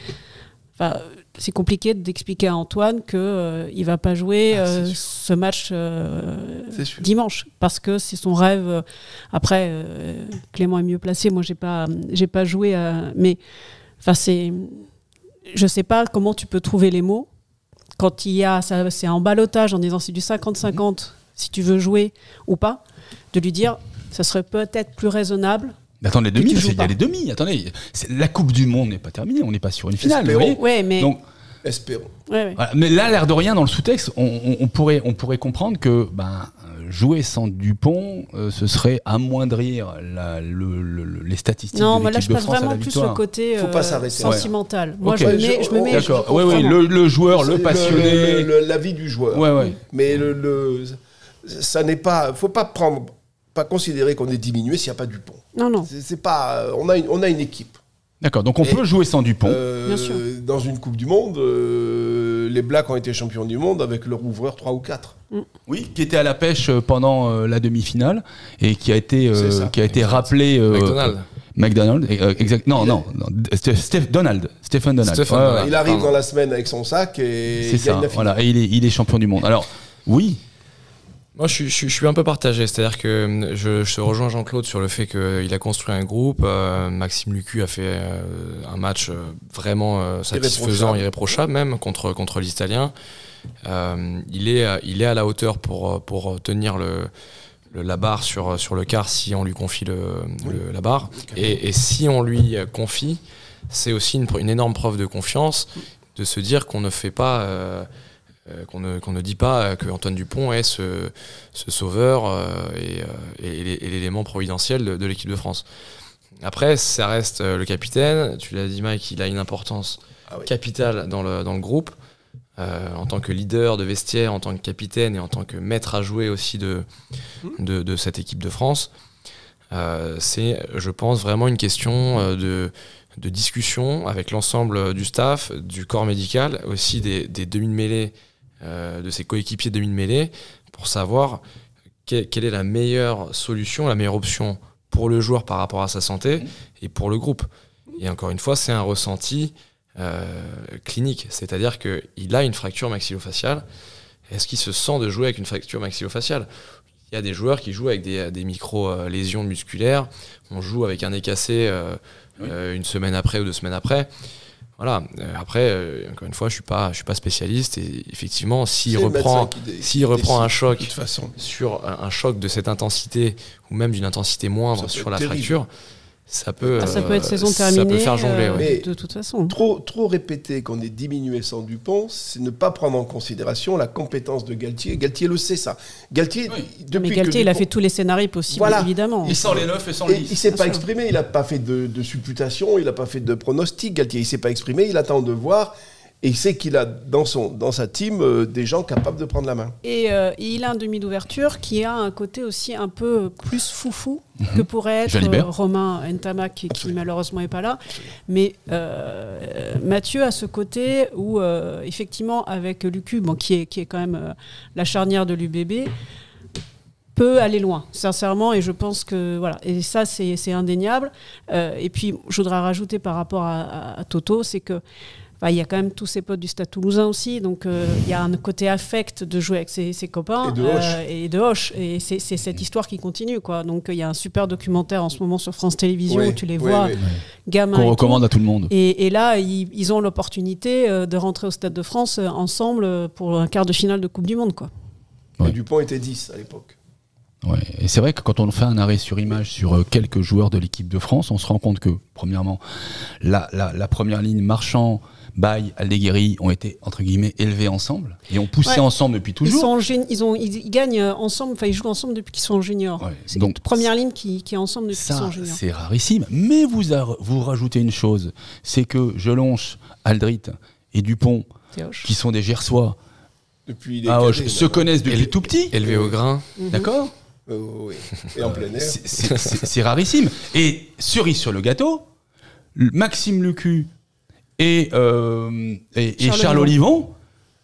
Enfin, c'est compliqué d'expliquer à Antoine qu'il ne va pas jouer ce match dimanche, parce que c'est son rêve. Après, Clément est mieux placé. Moi, j'ai pas joué. Mais enfin, je ne sais pas comment tu peux trouver les mots quand il y a c'est un ballottage en disant c'est du 50-50 si tu veux jouer ou pas, de lui dire ça serait peut-être plus raisonnable. Mais attendez, les demi, parce qu'il y a les demi. Attendez, la Coupe du Monde n'est pas terminée, on n'est pas sur une finale. Espérons. Mais... Donc, espérons. Ouais. Voilà, mais là, l'air de rien, dans le sous-texte, on pourrait comprendre que jouer sans Dupont, ce serait amoindrir les statistiques de l'équipe de France à la victoire. Non, mais là, je passe vraiment plus le côté faut pas s'arrêter. Sentimental. Ouais. Moi, Okay. je me mets... D'accord, oui, le joueur, le passionné... La vie du joueur. Ouais. Mais ça n'est pas... faut pas considérer qu'on est diminué s'il n'y a pas Dupont. Non. C'est pas... On a une équipe. D'accord, donc on peut jouer sans Dupont. Bien sûr. Dans une Coupe du Monde, les Blacks ont été champions du monde avec leur ouvreur 3 ou 4. Oui, qui était à la pêche pendant la demi-finale et qui a été rappelé... McDonald, exact. Non, Stephen Donald. Il arrive dans la semaine avec son sac et c'est ça. Voilà, et il est champion du monde. Alors, oui. Moi, je suis un peu partagé. C'est-à-dire que je rejoins Jean-Claude sur le fait qu'il a construit un groupe. Maxime Lucu a fait un match vraiment satisfaisant, irréprochable même, contre les Italiens. Il est à la hauteur pour tenir la barre sur le quart si on lui confie la barre. Et si on lui confie, c'est aussi une énorme preuve de confiance de se dire qu'on ne fait pas... qu'on ne dit pas que Antoine Dupont est ce sauveur et l'élément providentiel de l'équipe de France. Après, ça reste le capitaine. Tu l'as dit, Mike, il a une importance capitale dans le groupe. En tant que leader de vestiaire, en tant que capitaine et en tant que maître à jouer aussi de cette équipe de France. C'est, je pense, vraiment une question de discussion avec l'ensemble du staff, du corps médical, aussi des demi-de-mêlée, de ses coéquipiers demi-de-mêlée, pour savoir quelle est la meilleure solution, la meilleure option pour le joueur par rapport à sa santé et pour le groupe. Et encore une fois, c'est un ressenti clinique, c'est-à-dire qu'il a une fracture maxillofaciale. Est-ce qu'il se sent de jouer avec une fracture maxillofaciale ? il y a des joueurs qui jouent avec des micro-lésions musculaires. On joue avec un nez cassé une semaine après ou 2 semaines après. Voilà. Après, encore une fois, je suis pas spécialiste. Et effectivement, s'il reprend un choc, de toute façon, sur un choc de cette intensité ou même d'une intensité moindre sur la fracture, ça peut être saison terminée. Ça peut faire jongler. Mais de toute façon. Trop répéter qu'on est diminué sans Dupont, c'est ne pas prendre en considération la compétence de Galtier. Galtier le sait, ça. Galtier, Mais Galtier, il a fait tous les scénarios possibles, évidemment. Il sort les 9 et sans les 10. Il ne s'est pas exprimé, il n'a pas fait de supputation, il n'a pas fait de pronostic. Galtier, il ne s'est pas exprimé, il attend de voir. Et il sait qu'il a dans sa team des gens capables de prendre la main. Et il a un demi d'ouverture qui a un côté aussi un peu plus foufou que pourrait être Romain Ntamack, qui malheureusement n'est pas là. Mais Mathieu a ce côté où, effectivement, avec Lucu, qui est quand même la charnière de l'UBB, peut aller loin, sincèrement, et je pense que voilà, et ça c'est indéniable. Et puis je voudrais rajouter par rapport à Toto, c'est que il y a quand même tous ses potes du Stade Toulousain aussi, donc il y a un côté affect de jouer avec ses copains et de Hoche, et c'est cette histoire qui continue, quoi. Donc il y a un super documentaire en ce moment sur France Télévisions où tu les vois, gamins, qu'on recommande à tout le monde. Et là ils ont l'opportunité de rentrer au Stade de France ensemble pour un quart de finale de Coupe du Monde, quoi. Et Dupont était 10 à l'époque. Ouais. Et c'est vrai que quand on fait un arrêt sur image sur quelques joueurs de l'équipe de France, on se rend compte que, premièrement, la première ligne, Marchand, Baye, Aldeguerri ont été, entre guillemets, élevés ensemble et ont poussé ensemble depuis toujours. Ils gagnent ensemble, ils jouent ensemble depuis qu'ils sont en junior. Ouais. C'est donc première ligne qui est ensemble depuis qu'ils sont en junior. C'est rarissime. Mais vous rajoutez une chose, c'est que Jelonche, Aldrit et Dupont, qui sont des Gersois, se connaissent depuis tout petit. Élevés au grain. D'accord. Oui. Et en plein air. C'est rarissime. Et cerise sur le gâteau, Maxime Lucu et Charles Olivon,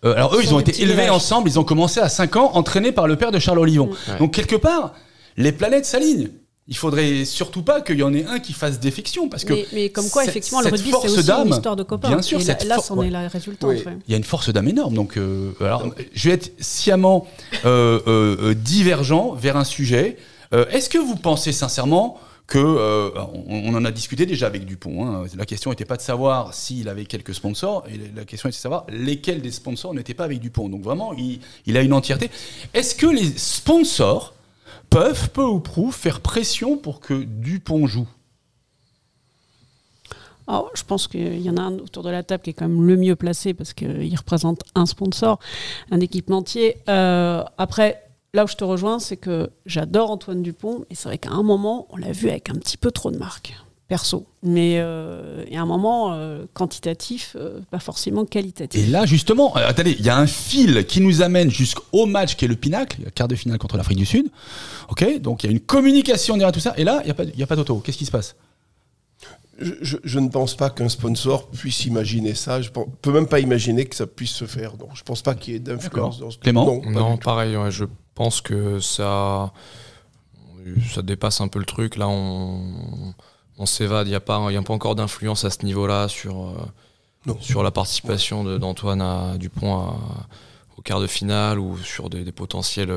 alors eux, ils ont été élevés ensemble, ils ont commencé à 5 ans, entraînés par le père de Charles Olivon. Ouais. Donc quelque part, les planètes s'alignent. Il faudrait surtout pas qu'il y en ait un qui fasse défection, parce que mais comme quoi, effectivement, le rugby, c'est aussi une histoire de copains. Bien sûr, et là, c'en est la résultante. Oui. Il y a une force d'âme énorme. Donc, je vais être sciemment divergent vers un sujet. Est-ce que vous pensez sincèrement que on en a discuté déjà avec Dupont, hein. La question n'était pas de savoir s'il avait quelques sponsors, et la question était de savoir lesquels des sponsors n'étaient pas avec Dupont. Donc vraiment, il a une entièreté. Est-ce que les sponsors peuvent, peu ou prou, faire pression pour que Dupont joue? Alors, je pense qu'il y en a un autour de la table qui est quand même le mieux placé parce qu'il représente un sponsor, un équipementier. Après, là où je te rejoins, c'est que j'adore Antoine Dupont, et c'est vrai qu'à un moment, on l'a vu avec un petit peu trop de marques, perso. Mais il y a un moment quantitatif, pas forcément qualitatif. Et là, justement, attendez, il y a un fil qui nous amène jusqu'au match qui est le pinacle, quart de finale contre l'Afrique du Sud. Ok, donc il y a une communication derrière tout ça, et là, il n'y a pas d'auto. Qu'est-ce qui se passe? Je ne pense pas qu'un sponsor puisse imaginer ça. Je ne peux même pas imaginer que ça puisse se faire. Donc, je ne pense pas qu'il y ait d'influence dans ce Clément? Non, pareil, je pense que ça dépasse un peu le truc. Là, on s'évade. Il n'y a pas encore d'influence à ce niveau-là sur la participation d'Antoine Dupont au quart de finale ou sur des potentiels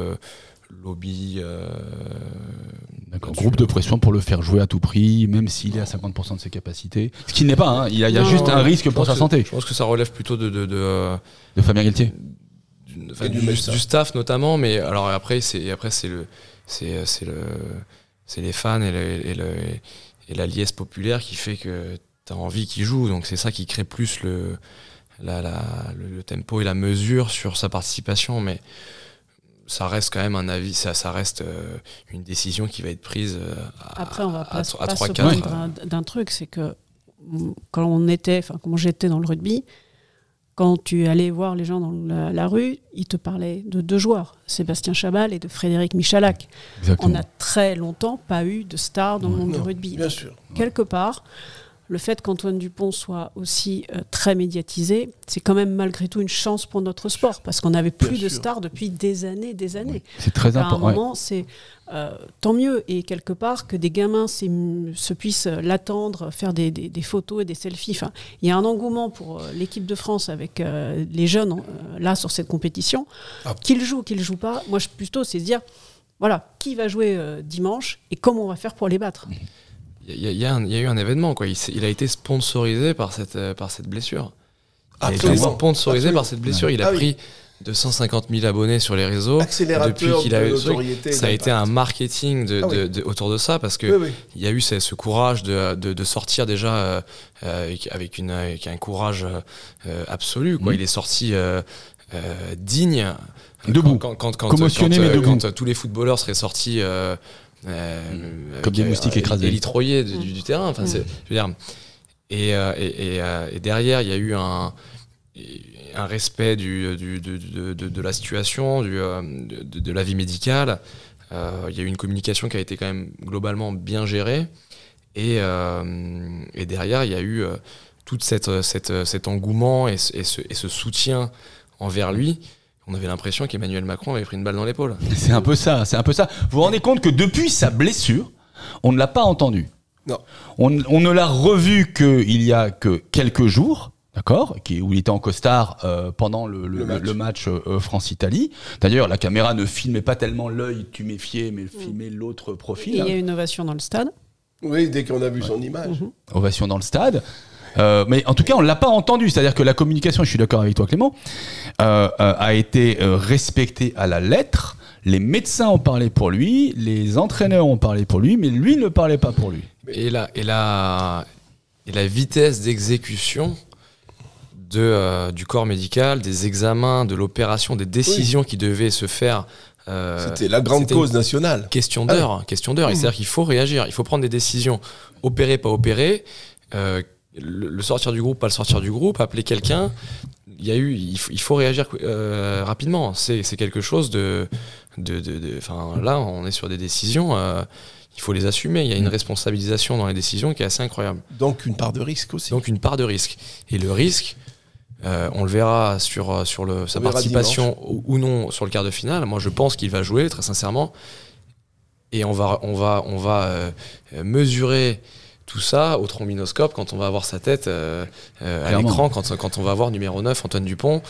lobbies. D'accord. Groupe de pression pour le faire jouer à tout prix, même s'il est à 50% de ses capacités. Ce qui n'est pas, hein. Il y a juste un risque pour sa santé. Je pense que ça relève plutôt de Fabien Galtier. Du staff notamment, mais alors après c'est les fans et la liesse populaire qui fait que tu as envie qu'il joue, donc c'est ça qui crée plus le tempo et la mesure sur sa participation, mais ça reste quand même un avis, ça reste une décision qui va être prise après on va pas se 3-4 plaindre d'un truc, c'est que quand j'étais dans le rugby, quand tu allais voir les gens dans la rue, ils te parlaient de 2 joueurs, Sébastien Chabal et de Frédéric Michalak. Exactement. On a très longtemps pas eu de stars dans le monde du rugby. Bien sûr. Quelque part, le fait qu'Antoine Dupont soit aussi très médiatisé, c'est quand même malgré tout une chance pour notre sport, parce qu'on n'avait plus de stars depuis des années. Oui, c'est très important. À un moment, c'est tant mieux. Et quelque part, que des gamins se puissent l'attendre, faire des photos et des selfies. Enfin, il y a un engouement pour l'équipe de France avec les jeunes là sur cette compétition. Qu'ils jouent pas, moi plutôt c'est se dire, voilà, qui va jouer dimanche et comment on va faire pour les battre. Il y a eu un événement, quoi. Il a été sponsorisé par cette blessure. Il a été sponsorisé par cette blessure. Il a pris 250 000 abonnés sur les réseaux. Accélérateur depuis qu'il a de eu notoriété. ça a été un marketing autour de ça, parce que il y a eu ce courage de sortir déjà avec un courage absolu, quoi. Il est sorti digne, debout, commotionné mais debout. quand tous les footballeurs seraient sortis comme des moustiques écrasés, élitroyés du terrain. Enfin, je veux dire, et derrière, il y a eu un respect de la situation, de la vie médicale. Il y a eu une communication qui a été quand même globalement bien gérée. Et derrière, il y a eu tout cet engouement et ce soutien envers lui. On avait l'impression qu'Emmanuel Macron avait pris une balle dans l'épaule. C'est un peu ça. Vous vous rendez compte que depuis sa blessure, on ne l'a pas entendu. Non. On ne l'a revu qu'il y a que quelques jours, d'accord, où il était en costard pendant le match France-Italie. D'ailleurs, la caméra ne filmait pas tellement l'œil tuméfié, mais filmait l'autre profil. Et il y a une ovation dans le stade. Oui, dès qu'on a vu son image. Ovation dans le stade. Mais en tout cas, on ne l'a pas entendu. C'est-à-dire que la communication, je suis d'accord avec toi Clément, a été respectée à la lettre. Les médecins ont parlé pour lui, les entraîneurs ont parlé pour lui, mais lui ne parlait pas pour lui. Et la vitesse d'exécution du corps médical, des examens, de l'opération, des décisions qui devaient se faire. C'était la grande cause nationale. Question d'heure. C'est-à-dire qu'il faut réagir, il faut prendre des décisions. Opérer, pas opérer. Le sortir du groupe, pas le sortir du groupe, appeler quelqu'un. Il faut réagir rapidement. C'est quelque chose là, on est sur des décisions. Il faut les assumer. Il y a une responsabilisation dans les décisions qui est assez incroyable. Donc une part de risque aussi. Et le risque, on le verra sur sa participation ou non sur le quart de finale. Moi, je pense qu'il va jouer, très sincèrement. Et on va mesurer tout ça au trombinoscope quand on va avoir sa tête à l'écran, quand on va voir numéro 9, Antoine Dupont.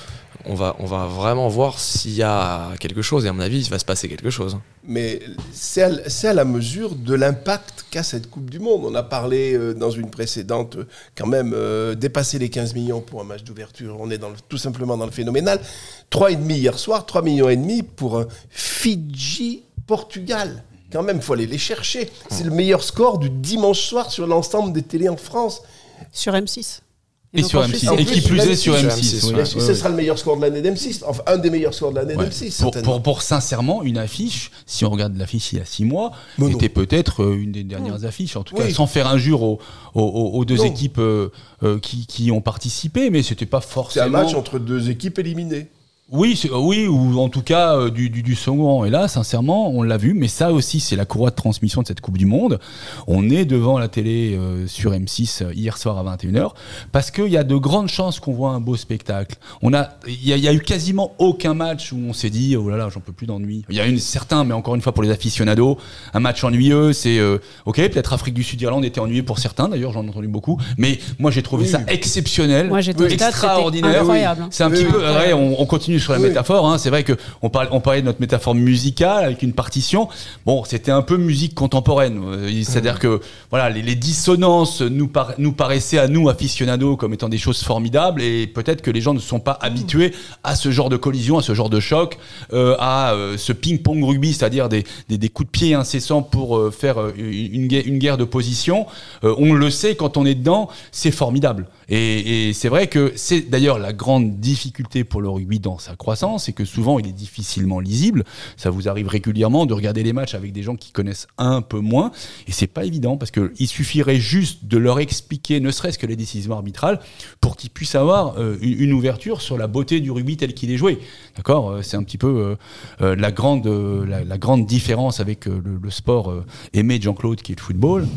On va vraiment voir s'il y a quelque chose, et à mon avis, il va se passer quelque chose. Mais c'est à la mesure de l'impact qu'a cette Coupe du Monde. On a parlé dans une précédente, quand même, dépasser les 15 millions pour un match d'ouverture. On est tout simplement dans le phénoménal. 3,5 hier soir, 3,5 millions pour un Fidji-Portugal. Quand même, il faut aller les chercher. C'est le meilleur score du dimanche soir sur l'ensemble des télés en France. Sur M6. Et sur M6. Et qui plus est sur M6. Oui. Ce sera le meilleur score de l'année d'M6. Enfin, un des meilleurs scores de l'année d'M6. Pour sincèrement, une affiche, si on regarde l'affiche il y a 6 mois, était peut-être une des dernières affiches. En tout cas, sans faire injure aux deux équipes qui ont participé, mais c'était pas forcément... C'est un match entre deux équipes éliminées. Oui, ou en tout cas du second rang. Et là, sincèrement, on l'a vu, mais ça aussi, c'est la courroie de transmission de cette Coupe du Monde. On est devant la télé sur M6 hier soir à 21h, parce qu'il y a de grandes chances qu'on voit un beau spectacle. Il y a eu quasiment aucun match où on s'est dit, oh là là, j'en peux plus d'ennui. Il y a eu certains, mais encore une fois, pour les aficionados, un match ennuyeux, c'est ok, peut-être Afrique du Sud-Irlande était ennuyé pour certains, d'ailleurs, j'en ai entendu beaucoup, mais moi, j'ai trouvé ça exceptionnel, extraordinaire. Incroyable. C'est un petit peu, on continue sur la métaphore, hein. C'est vrai qu'on parlait de notre métaphore musicale avec une partition. Bon, c'était un peu musique contemporaine. C'est-à-dire que voilà, les dissonances nous paraissaient à nous, aficionados, comme étant des choses formidables, et peut-être que les gens ne sont pas habitués à ce genre de collision, à ce genre de choc, à ce ping-pong rugby, c'est-à-dire des coups de pied incessants pour faire une guerre de position. On le sait, quand on est dedans, c'est formidable. Et c'est vrai que c'est d'ailleurs la grande difficulté pour le rugby dans sa croissance, c'est que souvent il est difficilement lisible. Ça vous arrive régulièrement de regarder les matchs avec des gens qui connaissent un peu moins, et c'est pas évident, parce que il suffirait juste de leur expliquer, ne serait-ce que les décisions arbitrales, pour qu'ils puissent avoir une ouverture sur la beauté du rugby tel qu'il est joué. D'accord, c'est un petit peu la grande différence avec le sport aimé de Jean-Claude, qui est le football.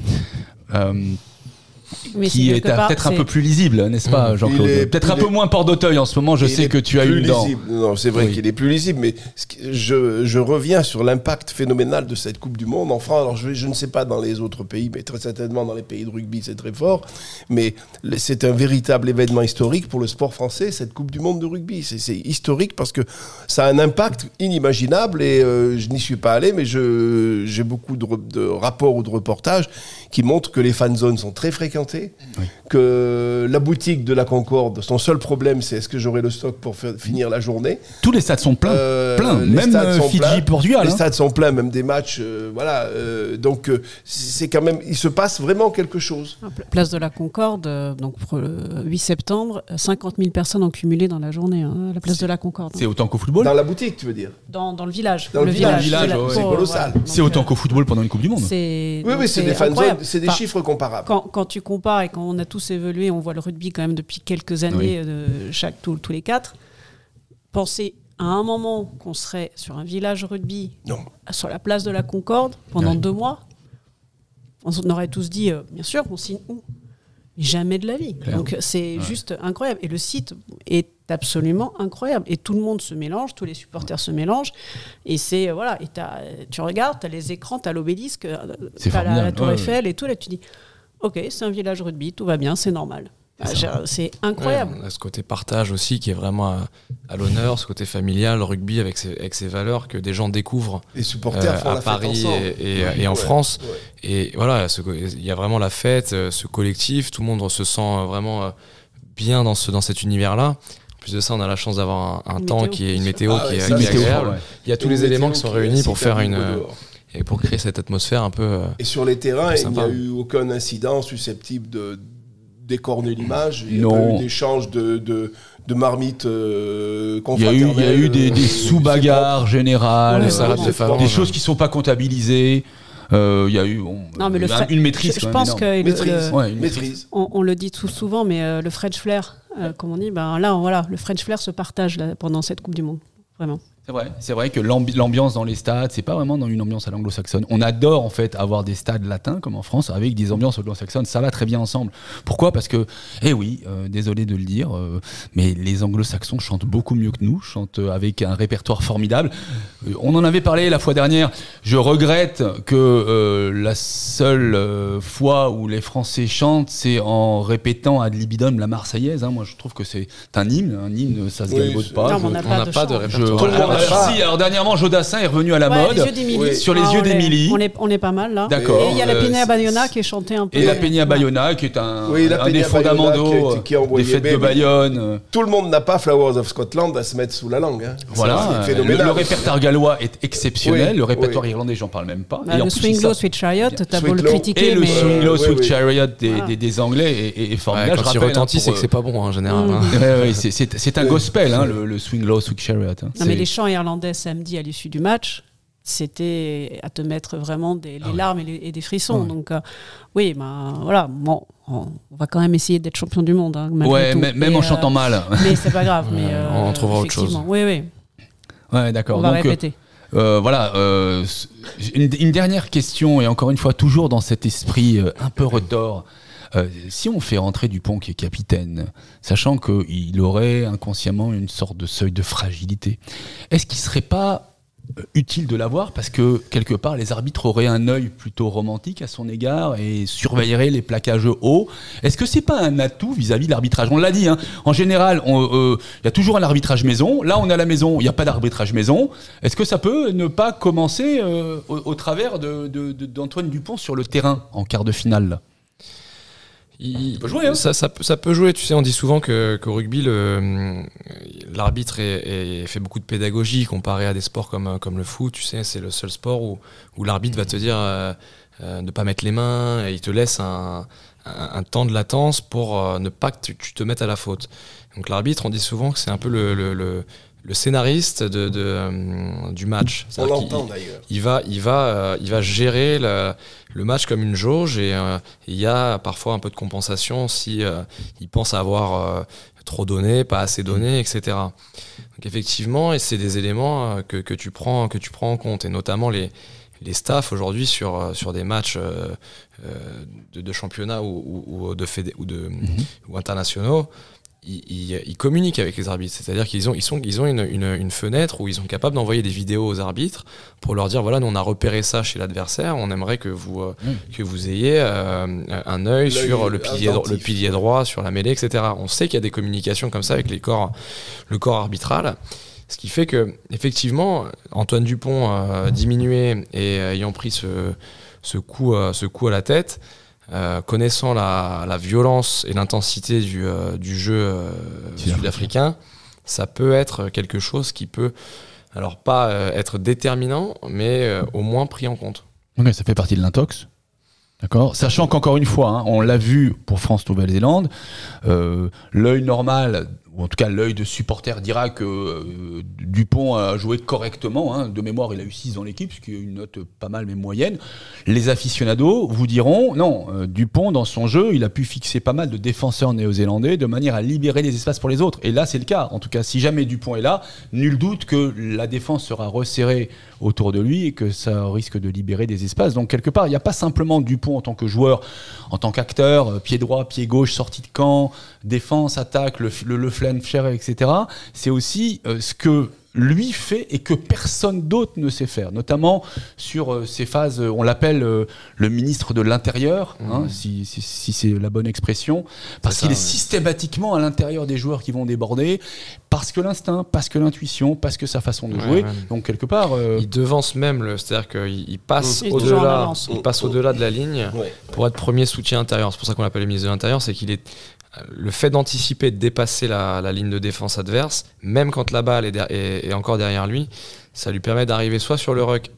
Mais qui c'est est quelque part, peut-être un c'est- peu plus lisible, n'est-ce pas, Jean-Claude? Il est- Peut-être un il peu est- moins Port d'Auteuil en ce moment, je Il sais est que tu as eu plus une dent. lisible. Non, c'est vrai Oui. qu'il est plus lisible, mais je reviens sur l'impact phénoménal de cette Coupe du Monde en France. Alors je ne sais pas dans les autres pays, mais très certainement dans les pays de rugby, c'est très fort. Mais c'est un véritable événement historique pour le sport français, cette Coupe du Monde de rugby. C'est historique parce que ça a un impact inimaginable et je n'y suis pas allé, mais j'ai beaucoup de rapports ou de reportages qui montrent que les fan zones sont très fréquentées, que la boutique de la Concorde, son seul problème, c'est est-ce que j'aurai le stock pour finir la journée. Tous les stades sont pleins, Les même stades sont pleins. Fidji-Portugal. Les hein. stades sont pleins, même des matchs, voilà. Donc c'est quand même, il se passe vraiment quelque chose. Place de la Concorde, donc pour le 8 septembre, 50 000 personnes ont cumulé dans la journée, à la place de la Concorde. C'est autant qu'au football. Dans la boutique, tu veux dire? Dans le village. Dans le village, c'est colossal. Donc, C'est autant qu'au football pendant une Coupe du Monde. c'est Oui, donc oui, c'est des fan incroyable. zones, c'est des Enfin, chiffres comparables. Quand tu compares et quand on a tous évolué, on voit le rugby quand même depuis quelques années, tous les 4. Penser à un moment qu'on serait sur un village rugby, Non. sur la place de la Concorde, pendant Ouais. 2 mois, on aurait tous dit, bien sûr, on signe où? Jamais de la vie. Claire. Donc c'est juste incroyable. Et le site est absolument incroyable. Et tout le monde se mélange, tous les supporters se mélangent. Et c'est, voilà, et tu regardes, tu as les écrans, tu as l'obélisque, C'est tu as la formidable. tour Ouais, Eiffel et tout. Là, tu dis, ok, c'est un village rugby, tout va bien, c'est normal. C'est incroyable. Ouais, on a ce côté partage aussi qui est vraiment à l'honneur, ce côté familial, le rugby avec ses valeurs que des gens découvrent Les supporters font à la fête Paris ensemble. et en Ouais, France. ouais. Et voilà, il y a vraiment la fête, ce collectif, tout le monde se sent vraiment bien dans cet univers-là. En plus de ça, on a la chance d'avoir un Une temps météo, qui est une bien météo sûr. qui Ah est ouais, qui est ça, c'est agréable. fort, ouais. Il y a tous Une les éléments météo qui sont qui est réunis pour super faire beau dehors. et pour créer cette atmosphère un peu. Et sur les terrains, il n'y sympa. a eu aucun incident susceptible de d'écorner l'image. Il n'y a Non. pas eu d'échange de marmites Il y a confraternelles. eu des sous-bagarres générales, Ouais, salade de phalange. des choses qui ne sont pas comptabilisées. Il y a eu Non, mais le Fre- une maîtrise. Je quand même pense énorme. que Maîtrise. Ouais, une Maîtrise. on le dit tout souvent, mais le French Flair, comme on dit, ben là, voilà, le French Flair se partage là, pendant cette Coupe du Monde. Vraiment. C'est vrai que l'ambiance dans les stades, c'est pas vraiment dans une ambiance à l'anglo-saxonne. On adore en fait avoir des stades latins comme en France avec des ambiances anglo-saxonnes. Ça va très bien ensemble. Pourquoi? Parce que, eh oui, désolé de le dire, mais les anglo-saxons chantent beaucoup mieux que nous, chantent avec un répertoire formidable. On en avait parlé la fois dernière. Je regrette que la seule fois où les Français chantent, c'est en répétant ad libidum la Marseillaise. Hein. Moi, je trouve que c'est un hymne, ça se Oui, galvaude pas. Non, mais on n'a pas de chant. répertoire. Tout le monde a- Si, alors dernièrement, Jodassin est revenu à la Ouais, mode. les yeux d'Émilie. Oui. Sur les Ah, yeux on est- d'Émilie. On est pas mal là. D'accord. Et il y a la Peña c'est- Bayona qui est chantée un peu. Et la Peña Ouais. Bayona, qui est un Oui, la des Peña Bayona fondamentaux qui a envoyé des fêtes de Baby. Bayonne. Tout le monde n'a pas Flowers of Scotland à se mettre sous la langue. Hein. Voilà, C'est le phénoménal. répertoire gallois est exceptionnel, Oui, le répertoire oui. irlandais, j'en parle même pas. Bah, Et en le plus, Swing il Low, sort- Sweet Chariot, t'as beau Sweet le Low. critiquer, Et le mais Swing Low, oui, Sweet oui. Chariot Voilà. des Anglais est Ouais, formidable. quand Je il rappelle, retentit, hein, c'est que c'est pas bon en général. hein. Ouais, c'est un gospel, hein, le Swing Low, Sweet Chariot. hein. Non, mais C'est- les chants irlandais samedi à l'issue du match, c'était à te mettre vraiment les larmes et des frissons. Ah ouais. Donc, oui, ben voilà, bon, on va quand même essayer d'être champion du monde. Hein, malgré Ouais, tout. même Et, en chantant mal. Mais c'est pas grave. Mais, on trouvera autre chose. effectivement, Oui, oui, Ouais, d'accord. on va Donc, répéter. voilà, une dernière question, et encore une fois, toujours dans cet esprit un peu retors. Si on fait rentrer Dupont qui est capitaine, sachant qu'il aurait inconsciemment une sorte de seuil de fragilité, est-ce qu'il ne serait pas utile de l'avoir parce que quelque part les arbitres auraient un œil plutôt romantique à son égard et surveilleraient les plaquages hauts? Est-ce que c'est pas un atout vis-à-vis de l'arbitrage? On l'a dit, hein, en général il y a toujours un arbitrage maison. Là on est à la maison, il n'y a pas d'arbitrage maison. Est-ce que ça peut ne pas commencer au travers d'Antoine Dupont sur le terrain en quart de finale là? Il peut jouer, hein. Ça peut jouer. Tu sais, on dit souvent qu'au rugby, l'arbitre fait beaucoup de pédagogie comparé à des sports comme le foot. Tu sais, c'est le seul sport où l'arbitre va te dire de ne pas mettre les mains et il te laisse un temps de latence pour ne pas que tu te mettes à la faute. Donc l'arbitre, on dit souvent que c'est un peu le scénariste du match. On C'est-à-dire l'entend d'ailleurs. il va gérer le match comme une jauge et il y a parfois un peu de compensation si il pense avoir trop donné, pas assez donné, etc. Donc effectivement, et c'est des éléments que tu prends en compte, et notamment les staffs aujourd'hui sur des matchs de championnat ou internationaux, ils communiquent avec les arbitres. C'est-à-dire qu'ils ont une fenêtre où ils sont capables d'envoyer des vidéos aux arbitres pour leur dire voilà, nous on a repéré ça chez l'adversaire, on aimerait que vous ayez un œil sur le pilier droit, sur la mêlée, etc. On sait qu'il y a des communications comme ça avec le corps arbitral. Ce qui fait que, effectivement, Antoine Dupont diminué et ayant pris ce coup à la tête, connaissant la violence et l'intensité du jeu sud-africain, ça peut être quelque chose qui peut, alors pas être déterminant, mais au moins pris en compte. Ok, ça fait partie de l'intox. D'accord. Sachant qu'encore une fois, hein, on l'a vu pour France-Nouvelle-Zélande, l'œil normal, ou en tout cas l'œil de supporter dira que Dupont a joué correctement, hein. De mémoire il a eu 6 dans l'équipe, ce qui est une note pas mal mais moyenne. Les aficionados vous diront non, Dupont dans son jeu il a pu fixer pas mal de défenseurs néo-zélandais de manière à libérer les espaces pour les autres, et là c'est le cas. En tout cas si jamais Dupont est là, nul doute que la défense sera resserrée autour de lui et que ça risque de libérer des espaces. Donc quelque part il n'y a pas simplement Dupont en tant que joueur, en tant qu'acteur, pied droit, pied gauche, sortie de camp, défense, attaque, le flancher, etc. C'est aussi ce que lui fait et que personne d'autre ne sait faire, notamment sur ces phases, on l'appelle le ministre de l'Intérieur, hein, si c'est la bonne expression, parce qu'il est systématiquement à l'intérieur des joueurs qui vont déborder, parce que l'instinct, parce que l'intuition, parce que sa façon de jouer. Donc quelque part... Il devance même, c'est-à-dire qu'il passe au-delà de la ligne pour être premier soutien intérieur. C'est pour ça qu'on l'appelle le ministre de l'Intérieur, c'est qu'il est... Le fait d'anticiper, de dépasser la ligne de défense adverse, même quand la balle est encore derrière lui, ça lui permet d'arriver soit sur le ruck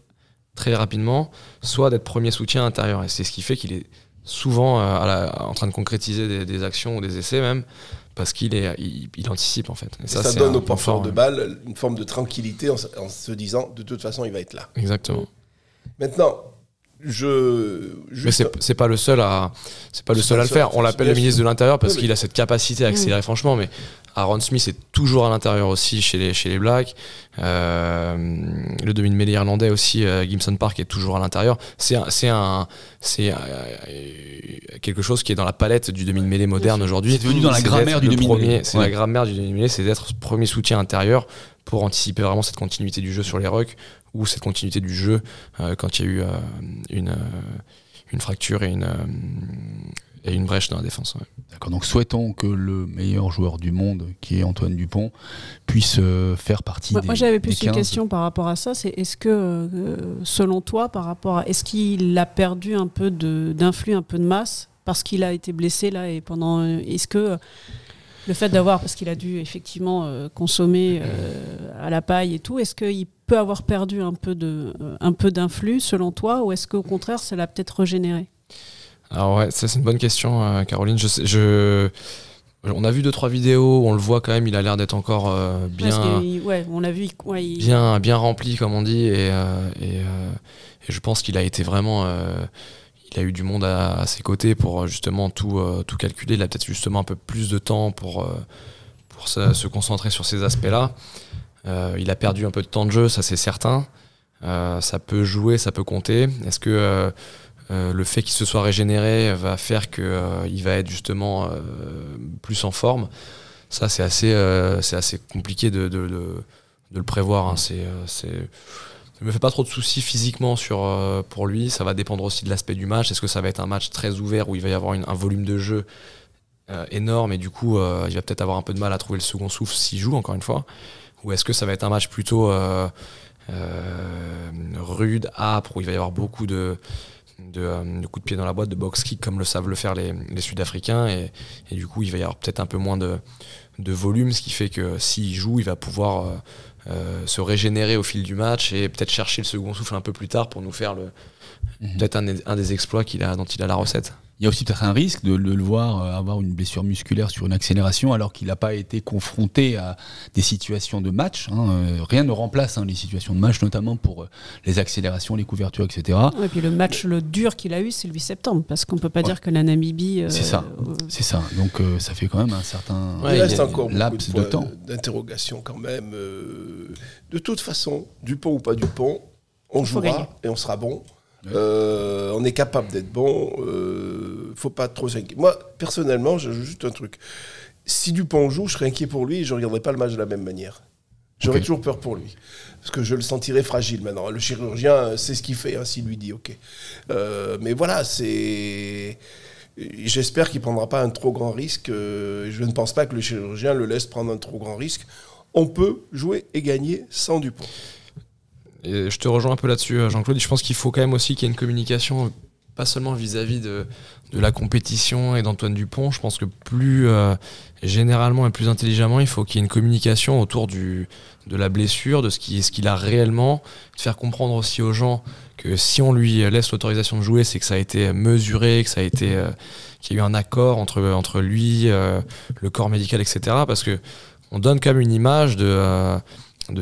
très rapidement, soit d'être premier soutien intérieur. Et c'est ce qui fait qu'il est souvent en train de concrétiser des actions ou des essais même, parce qu'il anticipe en fait. Et ça donne au porteur de balle une forme de tranquillité en se disant de toute façon il va être là. Exactement. Maintenant... Mais c'est pas le seul à le faire. On l'appelle le ministre de l'Intérieur parce qu'il a cette capacité à accélérer franchement, mais Aaron Smith est toujours à l'intérieur aussi chez les Blacks. Le demi-mêlée irlandais aussi, Gibson Park, est toujours à l'intérieur. C'est quelque chose qui est dans la palette du demi-mêlée moderne aujourd'hui. C'est devenu dans la grammaire du demi-mêlée. C'est la grammaire du demi-mêlée, c'est d'être premier soutien intérieur pour anticiper vraiment cette continuité du jeu sur les rucks ou cette continuité du jeu quand il y a eu une fracture et une brèche dans la défense. Ouais. D'accord, donc souhaitons que le meilleur joueur du monde, qui est Antoine Dupont, puisse faire partie des 15. Moi j'avais plus une question par rapport à ça, c'est est-ce que, selon toi, est-ce qu'il a perdu un peu d'influx, un peu de masse, parce qu'il a été blessé là, et est-ce que le fait parce qu'il a dû effectivement consommer à la paille et tout, est-ce qu'il peut avoir perdu un peu d'influx selon toi, ou est-ce qu'au contraire ça l'a peut-être régénéré? Alors ouais, ça c'est une bonne question, Caroline. On a vu 2-3 vidéos où on le voit quand même, il a l'air d'être encore on l'a vu, bien rempli comme on dit, et je pense qu'il a été vraiment... il a eu du monde à ses côtés pour justement tout calculer. Il a peut-être justement un peu plus de temps pour se concentrer sur ces aspects-là. Il a perdu un peu de temps de jeu, ça c'est certain. Ça peut jouer, ça peut compter. Est-ce que le fait qu'il se soit régénéré va faire qu'il va être justement plus en forme? Ça c'est assez compliqué de le prévoir, hein. Je me fais pas trop de soucis physiquement pour lui. Ça va dépendre aussi de l'aspect du match. Est-ce que ça va être un match très ouvert où il va y avoir un volume de jeu énorme et du coup il va peut-être avoir un peu de mal à trouver le second souffle s'il joue encore une fois, ou est-ce que ça va être un match plutôt rude, âpre, où il va y avoir beaucoup de coups de pied dans la boîte, de box kick comme le savent le faire les Sud-Africains, et du coup il va y avoir peut-être un peu moins de volume, ce qui fait que s'il joue il va pouvoir se régénérer au fil du match et peut-être chercher le second souffle un peu plus tard pour nous faire peut-être un des exploits dont il a la recette. Il y a aussi peut-être un risque de le voir avoir une blessure musculaire sur une accélération alors qu'il n'a pas été confronté à des situations de match. Rien ne remplace les situations de match, notamment pour les accélérations, les couvertures, etc. Et puis le match, le dur qu'il a eu, c'est le 8 septembre, parce qu'on ne peut pas dire que la Namibie... C'est ça. Donc ça fait quand même un certain il reste encore laps de temps. D'interrogation quand même. De toute façon, Dupont ou pas Dupont, On Faut gagner. jouera et on sera bon. On est capable d'être bon. Faut pas trop s'inquiéter. Moi, personnellement, j'ajoute juste un truc. Si Dupont joue, je serais inquiet pour lui et je ne regarderais pas le match de la même manière. J'aurais toujours peur pour lui. Parce que je le sentirais fragile maintenant. Le chirurgien sait ce qu'il fait, hein, s'il lui dit OK. Mais voilà, j'espère qu'il ne prendra pas un trop grand risque. Je ne pense pas que le chirurgien le laisse prendre un trop grand risque. On peut jouer et gagner sans Dupont. Et je te rejoins un peu là-dessus, Jean-Claude. Je pense qu'il faut quand même aussi qu'il y ait une communication, pas seulement vis-à-vis de la compétition et d'Antoine Dupont. Je pense que plus généralement et plus intelligemment, il faut qu'il y ait une communication autour de la blessure, de ce qu'il a réellement, de faire comprendre aussi aux gens que si on lui laisse l'autorisation de jouer, c'est que ça a été mesuré, que ça a été, qu'il y a eu un accord entre lui, le corps médical, etc. Parce que on donne quand même une image de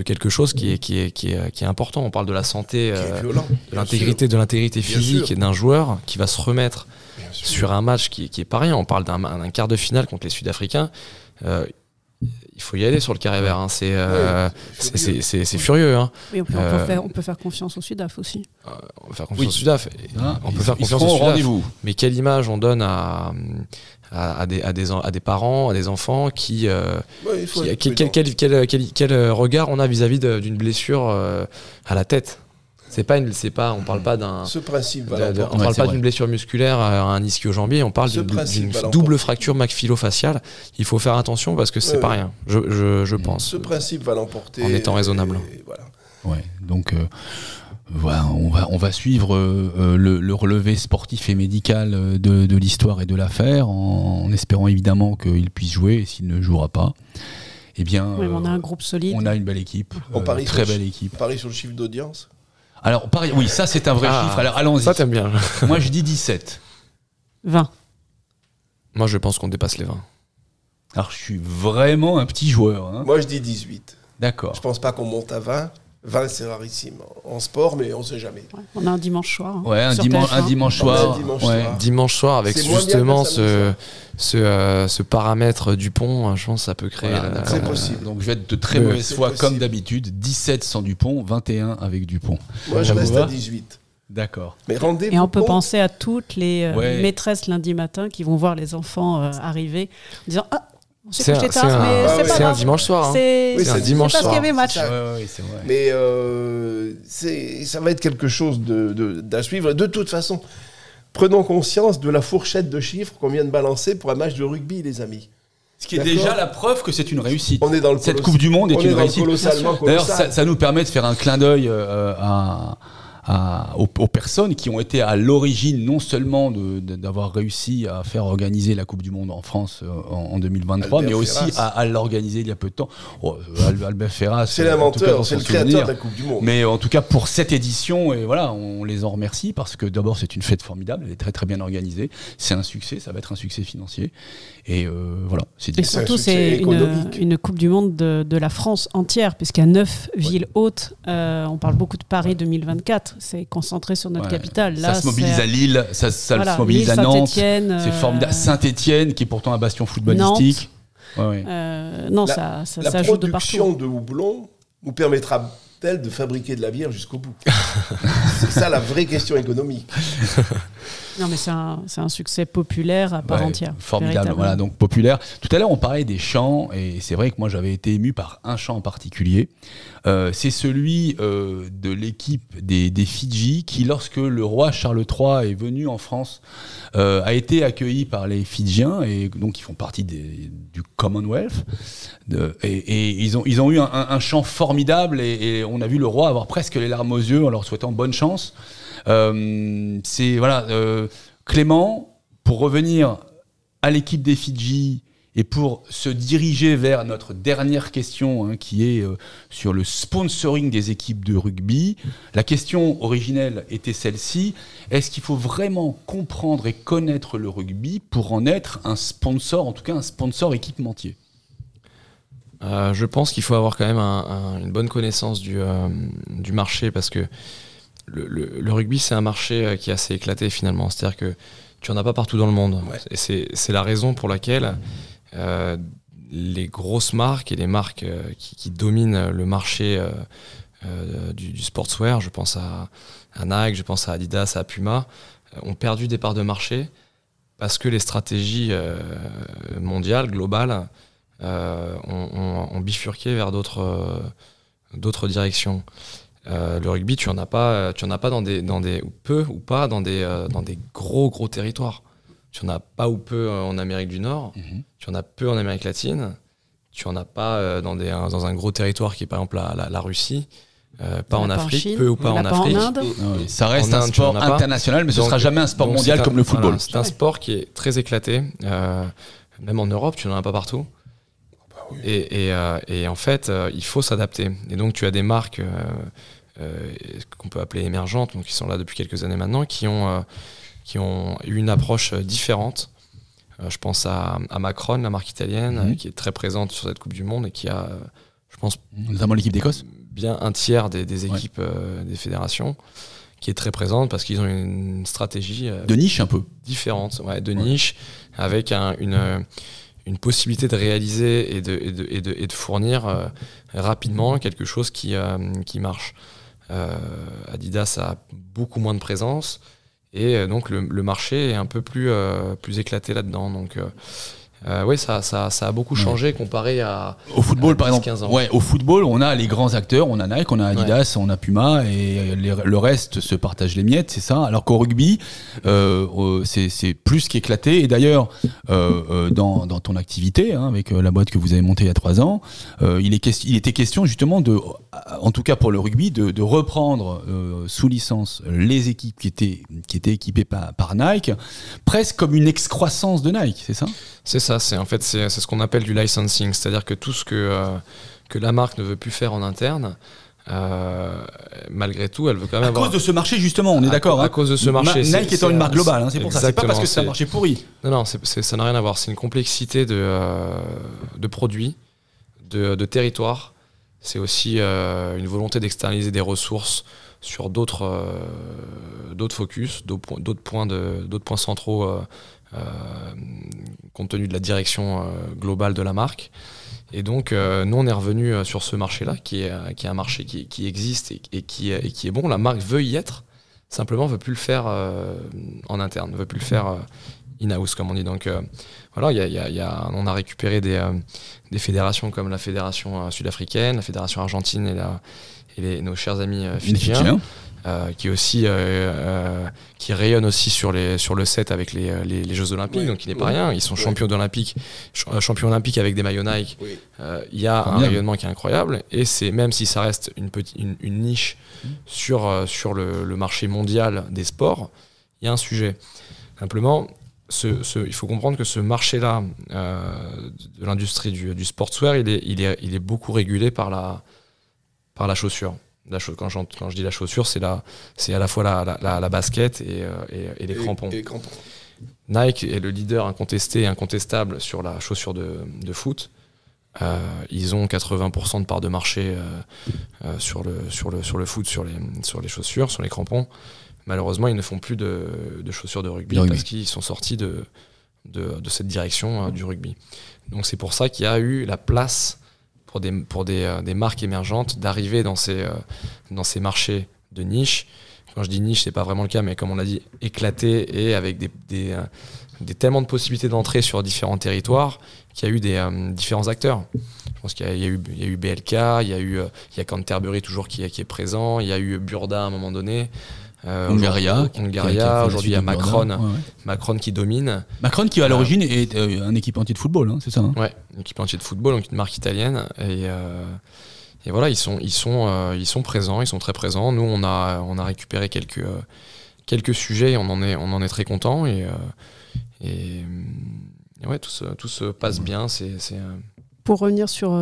quelque chose qui est important. On parle de la santé, de l'intégrité physique d'un joueur qui va se remettre sur un match qui est pas rien. On parle d'un quart de finale contre les Sud-Africains. Il faut y aller sur le carré vert. Hein. C'est furieux. Hein. Oui, on peut faire confiance au Sudaf aussi. On peut faire confiance au Sudaf. On peut faire confiance au Sudaf. rendez-vous. Mais quelle image on donne à des parents, à des enfants quel regard on a vis-à-vis d'une blessure à la tête. On parle pas d'une blessure musculaire à un ischio-jambier, on parle d'une double fracture maxillo-faciale. Il faut faire attention parce que c'est pas rien, je pense. Ce principe va l'emporter. En étant raisonnable. Voilà. Ouais, donc voilà, on va suivre le relevé sportif et médical de l'histoire et de l'affaire en espérant évidemment qu'il puisse jouer, et s'il ne jouera pas, eh bien, on a un groupe solide. On a une belle équipe, très belle équipe. On parie sur le chiffre d'audience. Alors, oui, ça c'est un vrai chiffre. Alors allons-y. Ça t'aimes bien. Moi je dis 17. 20. Moi je pense qu'on dépasse les 20. Alors je suis vraiment un petit joueur. Hein. Moi je dis 18. D'accord. Je pense pas qu'on monte à 20. 20 c'est rarissime en sport, mais on sait jamais. Ouais, on a un dimanche soir. Hein, ouais, un dimanche soir. Dimanche soir avec justement ce paramètre Dupont, je pense que ça peut créer... Voilà, c'est possible. Donc je vais être de très mauvaise foi comme d'habitude. 17 sans Dupont, 21 avec Dupont. Moi je reste à 18. D'accord. Mais rendez-vous. Et on peut penser à toutes les maîtresses lundi matin qui vont voir les enfants arriver en disant « Ah, on s'est couché tard, mais c'est pas grave. » C'est un dimanche soir. Hein. C'est un dimanche soir. parce qu'il y avait match. Oui, c'est vrai. Mais ça va être quelque chose à suivre. De toute façon, prenons conscience de la fourchette de chiffres qu'on vient de balancer pour un match de rugby, les amis. Ce qui est déjà la preuve que c'est une réussite. On est dans Cette Coupe du Monde est une réussite. D'ailleurs, ça nous permet de faire un clin d'œil aux personnes qui ont été à l'origine non seulement d'avoir réussi à faire organiser la Coupe du Monde en France en 2023, mais aussi à l'organiser il y a peu de temps. Albert Ferras, c'est l'inventeur, c'est le créateur de la Coupe du Monde. Mais en tout cas pour cette édition, et voilà, on les en remercie parce que d'abord c'est une fête formidable, elle est très très bien organisée, c'est un succès, ça va être un succès financier. Et voilà, et surtout c'est une Coupe du Monde de la France entière, puisqu'il y a 9 villes hautes. On parle beaucoup de Paris 2024. C'est concentré sur notre capitale. Là, ça se mobilise à Lille, ça se mobilise à Nantes. C'est formidable. Saint-Étienne, qui est pourtant un bastion footballistique. Non, ça joue de partout. La production de houblon nous permettra-t-elle de fabriquer de la bière jusqu'au bout? C'est ça la vraie question économique. Non, mais c'est un succès populaire à part entière. Formidable, voilà, donc populaire. Tout à l'heure, on parlait des chants, et c'est vrai que moi, j'avais été ému par un chant en particulier. C'est celui de l'équipe des Fidji, qui, lorsque le roi Charles III est venu en France, a été accueilli par les Fidjiens, et donc ils font partie du Commonwealth. Et ils ont eu un chant formidable, et on a vu le roi avoir presque les larmes aux yeux en leur souhaitant bonne chance. Clément, pour revenir à l'équipe des Fidji et pour se diriger vers notre dernière question, qui est sur le sponsoring des équipes de rugby, la question originelle était celle-ci: est-ce qu'il faut vraiment comprendre et connaître le rugby pour en être un sponsor, en tout cas un sponsor équipementier? Je pense qu'il faut avoir quand même une bonne connaissance du marché, parce que le rugby, c'est un marché qui est assez éclaté finalement. C'est-à-dire que tu n'en as pas partout dans le monde. Ouais. Et c'est la raison pour laquelle les grosses marques et les marques qui dominent le marché du sportswear, je pense à Nike, je pense à Adidas, à Puma, ont perdu des parts de marché parce que les stratégies mondiales, globales, ont bifurqué vers d'autres directions. Le rugby, tu en as pas dans des ou peu ou pas dans des gros territoires. Tu en as pas ou peu en Amérique du Nord, tu en as peu en Amérique latine, tu en as pas dans un gros territoire qui est par exemple la Russie. Pas en Afrique, peu ou pas en Afrique. En Inde. Ça reste un sport international, mais ce sera jamais un sport mondial comme le football. Voilà, c'est un sport qui est très éclaté. Même en Europe, tu n'en as pas partout. Et en fait, il faut s'adapter. Et donc, tu as des marques qu'on peut appeler émergentes, donc qui sont là depuis quelques années maintenant, qui ont eu une approche différente. Je pense à Macron, la marque italienne, qui est très présente sur cette Coupe du Monde et qui a, je pense, notamment l'équipe d'Écosse, bien un tiers des équipes des fédérations, qui est très présente parce qu'ils ont une stratégie de niche un peu différente, niche, avec une possibilité de réaliser et de fournir rapidement quelque chose qui marche. Adidas a beaucoup moins de présence et donc le marché est un peu plus éclaté là-dedans. Donc ça a beaucoup changé comparé au football, par exemple. 15 ans. Ouais, au football, on a les grands acteurs, on a Nike, on a Adidas, on a Puma, et le reste se partage les miettes, c'est ça. Alors qu'au rugby, c'est plus qu'éclaté. Et d'ailleurs, dans ton activité, avec la boîte que vous avez montée il y a 3 ans, il était question justement en tout cas pour le rugby, de reprendre sous licence les équipes qui étaient équipées par Nike, presque comme une excroissance de Nike, c'est ça ? C'est ça, c'est ce qu'on appelle du licensing, c'est-à-dire que tout ce que la marque ne veut plus faire en interne, malgré tout, elle veut quand même avoir... À cause de ce marché, justement, on est d'accord. À cause de ce marché. Nike étant une marque globale, c'est pour ça. C'est pas parce que c'est un marché pourri. Non, ça n'a rien à voir. C'est une complexité de produits, de territoires. C'est aussi une volonté d'externaliser des ressources sur d'autres focus, d'autres points centraux compte tenu de la direction globale de la marque. Et donc, nous, on est revenu sur ce marché-là, qui est un marché qui existe et qui est bon. La marque veut y être, simplement ne veut plus le faire en interne, ne veut plus le faire in-house, comme on dit. Donc, voilà, on a récupéré des fédérations comme la fédération sud-africaine, la fédération argentine et nos chers amis fidjiens. Qui aussi qui rayonne aussi sur le set avec les Jeux Olympiques, donc il n'est pas rien. Ils sont champions olympiques avec des maillots Nike. Il y a un rayonnement qui est incroyable, et c'est, même si ça reste une niche sur le marché mondial des sports, il y a un sujet. Simplement, il faut comprendre que ce marché-là de l'industrie du sportswear, il est beaucoup régulé par la chaussure. Quand je dis la chaussure, c'est à la fois la basket et les crampons. Nike est le leader incontesté et incontestable sur la chaussure de foot. Ils ont 80% de part de marché sur le foot, sur les chaussures, sur les crampons. Malheureusement, ils ne font plus de chaussures de rugby parce qu'ils sont sortis de cette direction du rugby. Donc c'est pour ça qu'il y a eu la place pour des marques émergentes d'arriver dans ces marchés de niche. Quand je dis niche, c'est pas vraiment le cas, mais comme on l'a dit, éclaté et avec tellement de possibilités d'entrée sur différents territoires qu'il y a eu des différents acteurs. Je pense qu'il y a eu BLK, il y a Canterbury toujours qui est présent, il y a eu Burda à un moment donné. Hungaria, aujourd'hui il y a Macron qui domine. Macron qui à l'origine est un équipementier de football, c'est ça ? Ouais, un équipementier de football, donc une marque italienne. Et voilà, ils sont présents, ils sont très présents. Nous, on a récupéré quelques sujets et on en est très contents. Et ouais, tout se passe bien. Pour revenir sur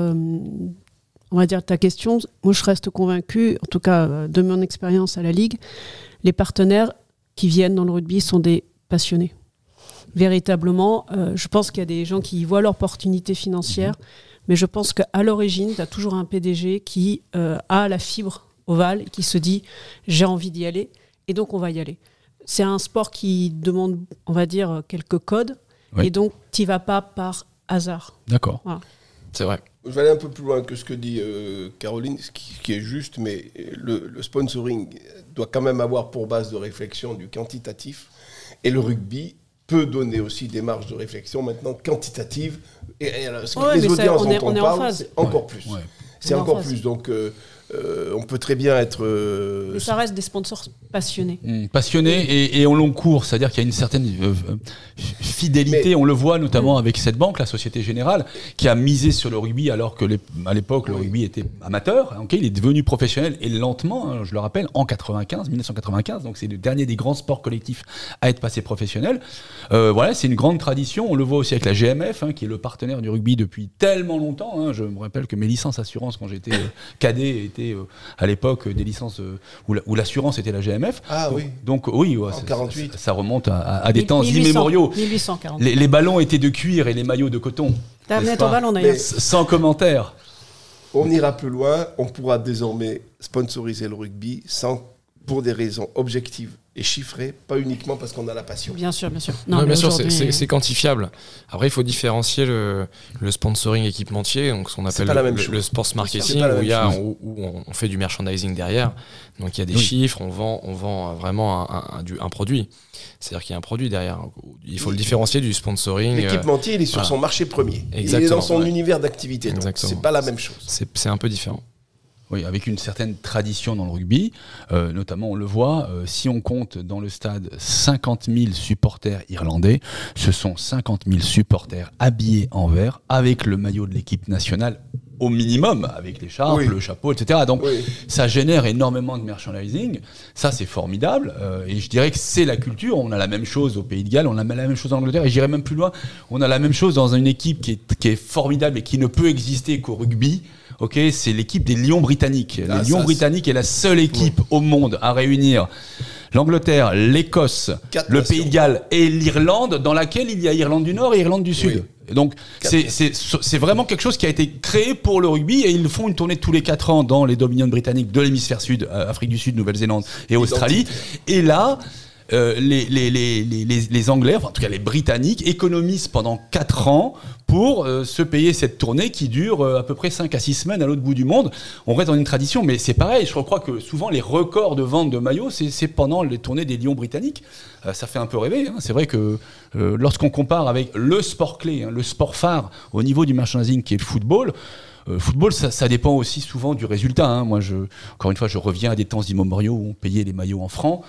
on va dire ta question, moi je reste convaincu, en tout cas de mon expérience à la Ligue, les partenaires qui viennent dans le rugby sont des passionnés. Véritablement, je pense qu'il y a des gens qui y voient l'opportunité financière, mais je pense qu'à l'origine, tu as toujours un PDG qui a la fibre ovale et qui se dit « j'ai envie d'y aller » et donc on va y aller. C'est un sport qui demande, on va dire, quelques codes et donc tu n'y vas pas par hasard. D'accord. Voilà. C'est vrai. je vais aller un peu plus loin que ce que dit Caroline, ce qui est juste, mais le sponsoring doit quand même avoir pour base de réflexion du quantitatif, et le rugby peut donner aussi des marges de réflexion maintenant quantitatives, et les audiences dont on parle, c'est encore plus. Ouais. C'est encore plus, donc on peut très bien être... Mais ça reste des sponsors passionnés. Passionnés et en long cours, c'est-à-dire qu'il y a une certaine fidélité, on le voit notamment avec cette banque, la Société Générale, qui a misé sur le rugby alors que à l'époque le rugby était amateur, il est devenu professionnel et lentement, je le rappelle, en 1995, donc c'est le dernier des grands sports collectifs à être passé professionnel. Voilà, c'est une grande tradition, on le voit aussi avec la GMF, qui est le partenaire du rugby depuis tellement longtemps. Je me rappelle que mes licences assurance quand j'étais cadet étaient à l'époque des licences où l'assurance était la GMF. Ah oui. Donc oui, en 48. Ça remonte à des temps immémoriaux. 1840. Les ballons étaient de cuir et les maillots de coton. T'as amené ton ballon d'ailleurs. Sans commentaire. On ira plus loin. On pourra désormais sponsoriser le rugby pour des raisons objectives et chiffrées, pas uniquement parce qu'on a la passion. Bien sûr, bien sûr. Non, bien sûr, c'est quantifiable. Après, il faut différencier le sponsoring équipementier, donc ce qu'on appelle le sports marketing, où on fait du merchandising derrière. Donc il y a des chiffres, on vend vraiment un produit. C'est-à-dire qu'il y a un produit derrière. Il faut le différencier du sponsoring. L'équipementier, il est sur son marché premier. Exactement, il est dans son univers d'activité. Donc c'est pas la même chose. C'est un peu différent. Oui, avec une certaine tradition dans le rugby, notamment on le voit, si on compte dans le stade 50 000 supporters irlandais, ce sont 50 000 supporters habillés en vert avec le maillot de l'équipe nationale au minimum, avec l'écharpe, le chapeau, etc. Donc ça génère énormément de merchandising, ça c'est formidable, et je dirais que c'est la culture, on a la même chose au Pays de Galles, on a la même chose en Angleterre, et j'irai même plus loin, on a la même chose dans une équipe qui est formidable et qui ne peut exister qu'au rugby. C'est l'équipe des Lions britanniques. Les Lions britanniques est la seule équipe au monde à réunir l'Angleterre, l'Écosse, le Pays de Galles et l'Irlande, dans laquelle il y a Irlande du Nord et Irlande du Sud. Et donc c'est vraiment quelque chose qui a été créé pour le rugby, et ils font une tournée tous les 4 ans dans les Dominions britanniques de l'hémisphère sud, Afrique du Sud, Nouvelle-Zélande et Australie. Et là, les Anglais, enfin en tout cas les Britanniques, économisent pendant 4 ans pour se payer cette tournée qui dure à peu près 5 à 6 semaines à l'autre bout du monde. On reste dans une tradition, mais c'est pareil, je crois que souvent les records de vente de maillots, c'est pendant les tournées des Lions britanniques. Ça fait un peu rêver, c'est vrai que lorsqu'on compare avec le sport clé, le sport phare au niveau du merchandising qui est le football, football, ça dépend aussi souvent du résultat. Moi, encore une fois, je reviens à des temps immémoriaux où on payait les maillots en francs.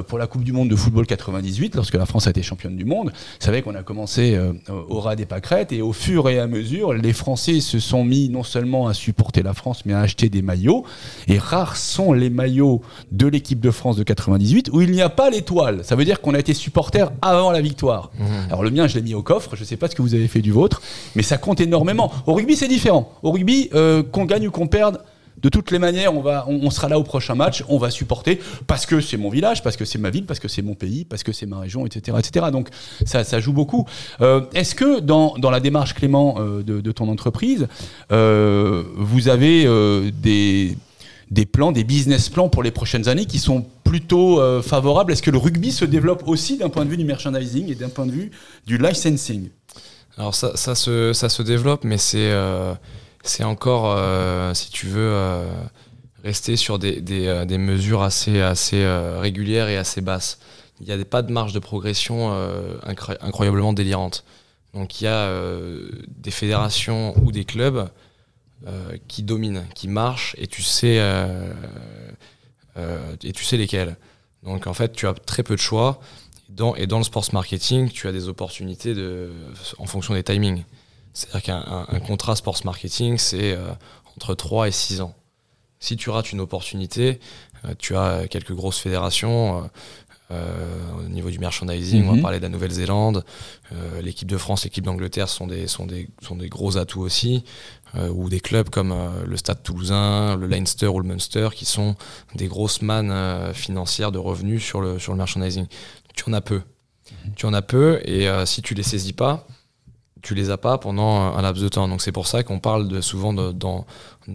Pour la Coupe du Monde de football 98, lorsque la France a été championne du monde, vous savez qu'on a commencé au ras des pâquerettes, et au fur et à mesure, les Français se sont mis non seulement à supporter la France, mais à acheter des maillots. Et rares sont les maillots de l'équipe de France de 98 où il n'y a pas l'étoile. Ça veut dire qu'on a été supporter avant la victoire. Alors le mien, je l'ai mis au coffre. Je ne sais pas ce que vous avez fait du vôtre, mais ça compte énormément. Au rugby, c'est différent. Au rugby, qu'on gagne ou qu'on perde, de toutes les manières, on sera là au prochain match, on va supporter parce que c'est mon village, parce que c'est ma ville, parce que c'est mon pays, parce que c'est ma région, etc., etc. Donc ça joue beaucoup. Est-ce que dans la démarche, Clément, de ton entreprise, vous avez des plans, des business plans pour les prochaines années qui sont plutôt favorables? Est-ce que le rugby se développe aussi d'un point de vue du merchandising et d'un point de vue du licensing? Alors ça se développe, mais c'est encore, si tu veux, rester sur des mesures assez régulières et assez basses. Il n'y a pas de marge de progression incroyablement délirante. Donc il y a des fédérations ou des clubs qui dominent, qui marchent, et tu sais lesquels. Donc en fait, tu as très peu de choix. Et dans le sports marketing, tu as des opportunités en fonction des timings. C'est-à-dire qu'un contrat sports marketing, c'est entre 3 et 6 ans. Si tu rates une opportunité, tu as quelques grosses fédérations au niveau du merchandising. On va parler de la Nouvelle-Zélande, l'équipe de France, l'équipe d'Angleterre sont des gros atouts aussi, ou des clubs comme le Stade Toulousain, le Leinster ou le Munster, qui sont des grosses mannes financières de revenus sur le merchandising. Tu en as peu, et si tu les saisis pas, tu les as pas pendant un laps de temps. Donc c'est pour ça qu'on parle souvent dans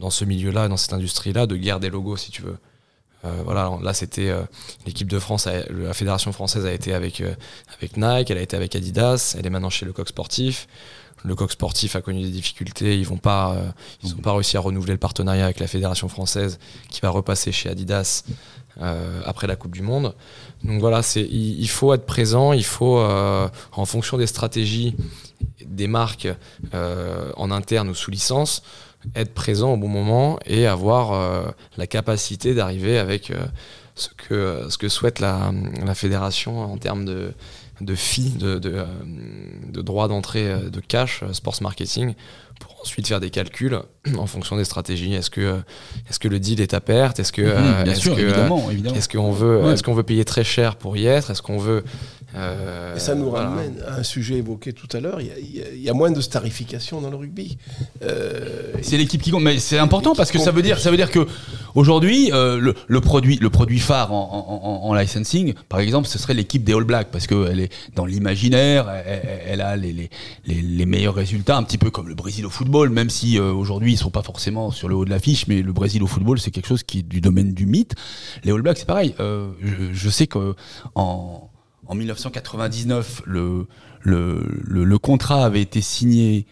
ce milieu-là, dans cette industrie-là, de guerre des logos, si tu veux. Voilà, là c'était l'équipe de France, la fédération française a été avec Nike, elle a été avec Adidas, elle est maintenant chez Lecoq Sportif. Le Coq Sportif a connu des difficultés. Ils n'ont pas réussi à renouveler le partenariat avec la Fédération française qui va repasser chez Adidas après la Coupe du Monde. Donc voilà, il faut être présent. Il faut, en fonction des stratégies des marques en interne ou sous licence, être présent au bon moment et avoir la capacité d'arriver avec ce que souhaite la fédération en termes de fees, de droits d'entrée de cash, sports marketing, pour ensuite faire des calculs en fonction des stratégies. Est-ce que le deal est à perte? Est-ce qu'on veut payer très cher pour y être? Est-ce qu'on veut et ça nous ramène à un sujet évoqué tout à l'heure. Il y a moins de starification dans le rugby. C'est l'équipe qui compte, mais c'est important parce que ça veut dire que aujourd'hui le produit phare en licensing, par exemple, ce serait l'équipe des All Blacks parce que elle est dans l'imaginaire, elle a les meilleurs résultats, un petit peu comme le Brésil au football, même si aujourd'hui ils sont pas forcément sur le haut de l'affiche, mais le Brésil au football c'est quelque chose qui est du domaine du mythe. Les All Blacks c'est pareil. Je sais que en 1999, le contrat avait été signé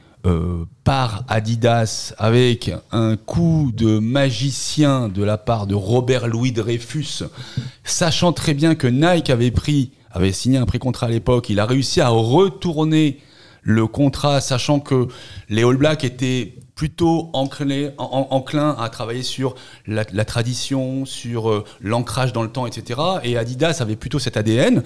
par Adidas avec un coup de magicien de la part de Robert Louis Dreyfus, sachant très bien que Nike avait signé un pré-contrat à l'époque. Il a réussi à retourner le contrat, sachant que les All Blacks étaient plutôt enclins à travailler sur la tradition, sur l'ancrage dans le temps, etc. Et Adidas avait plutôt cet ADN.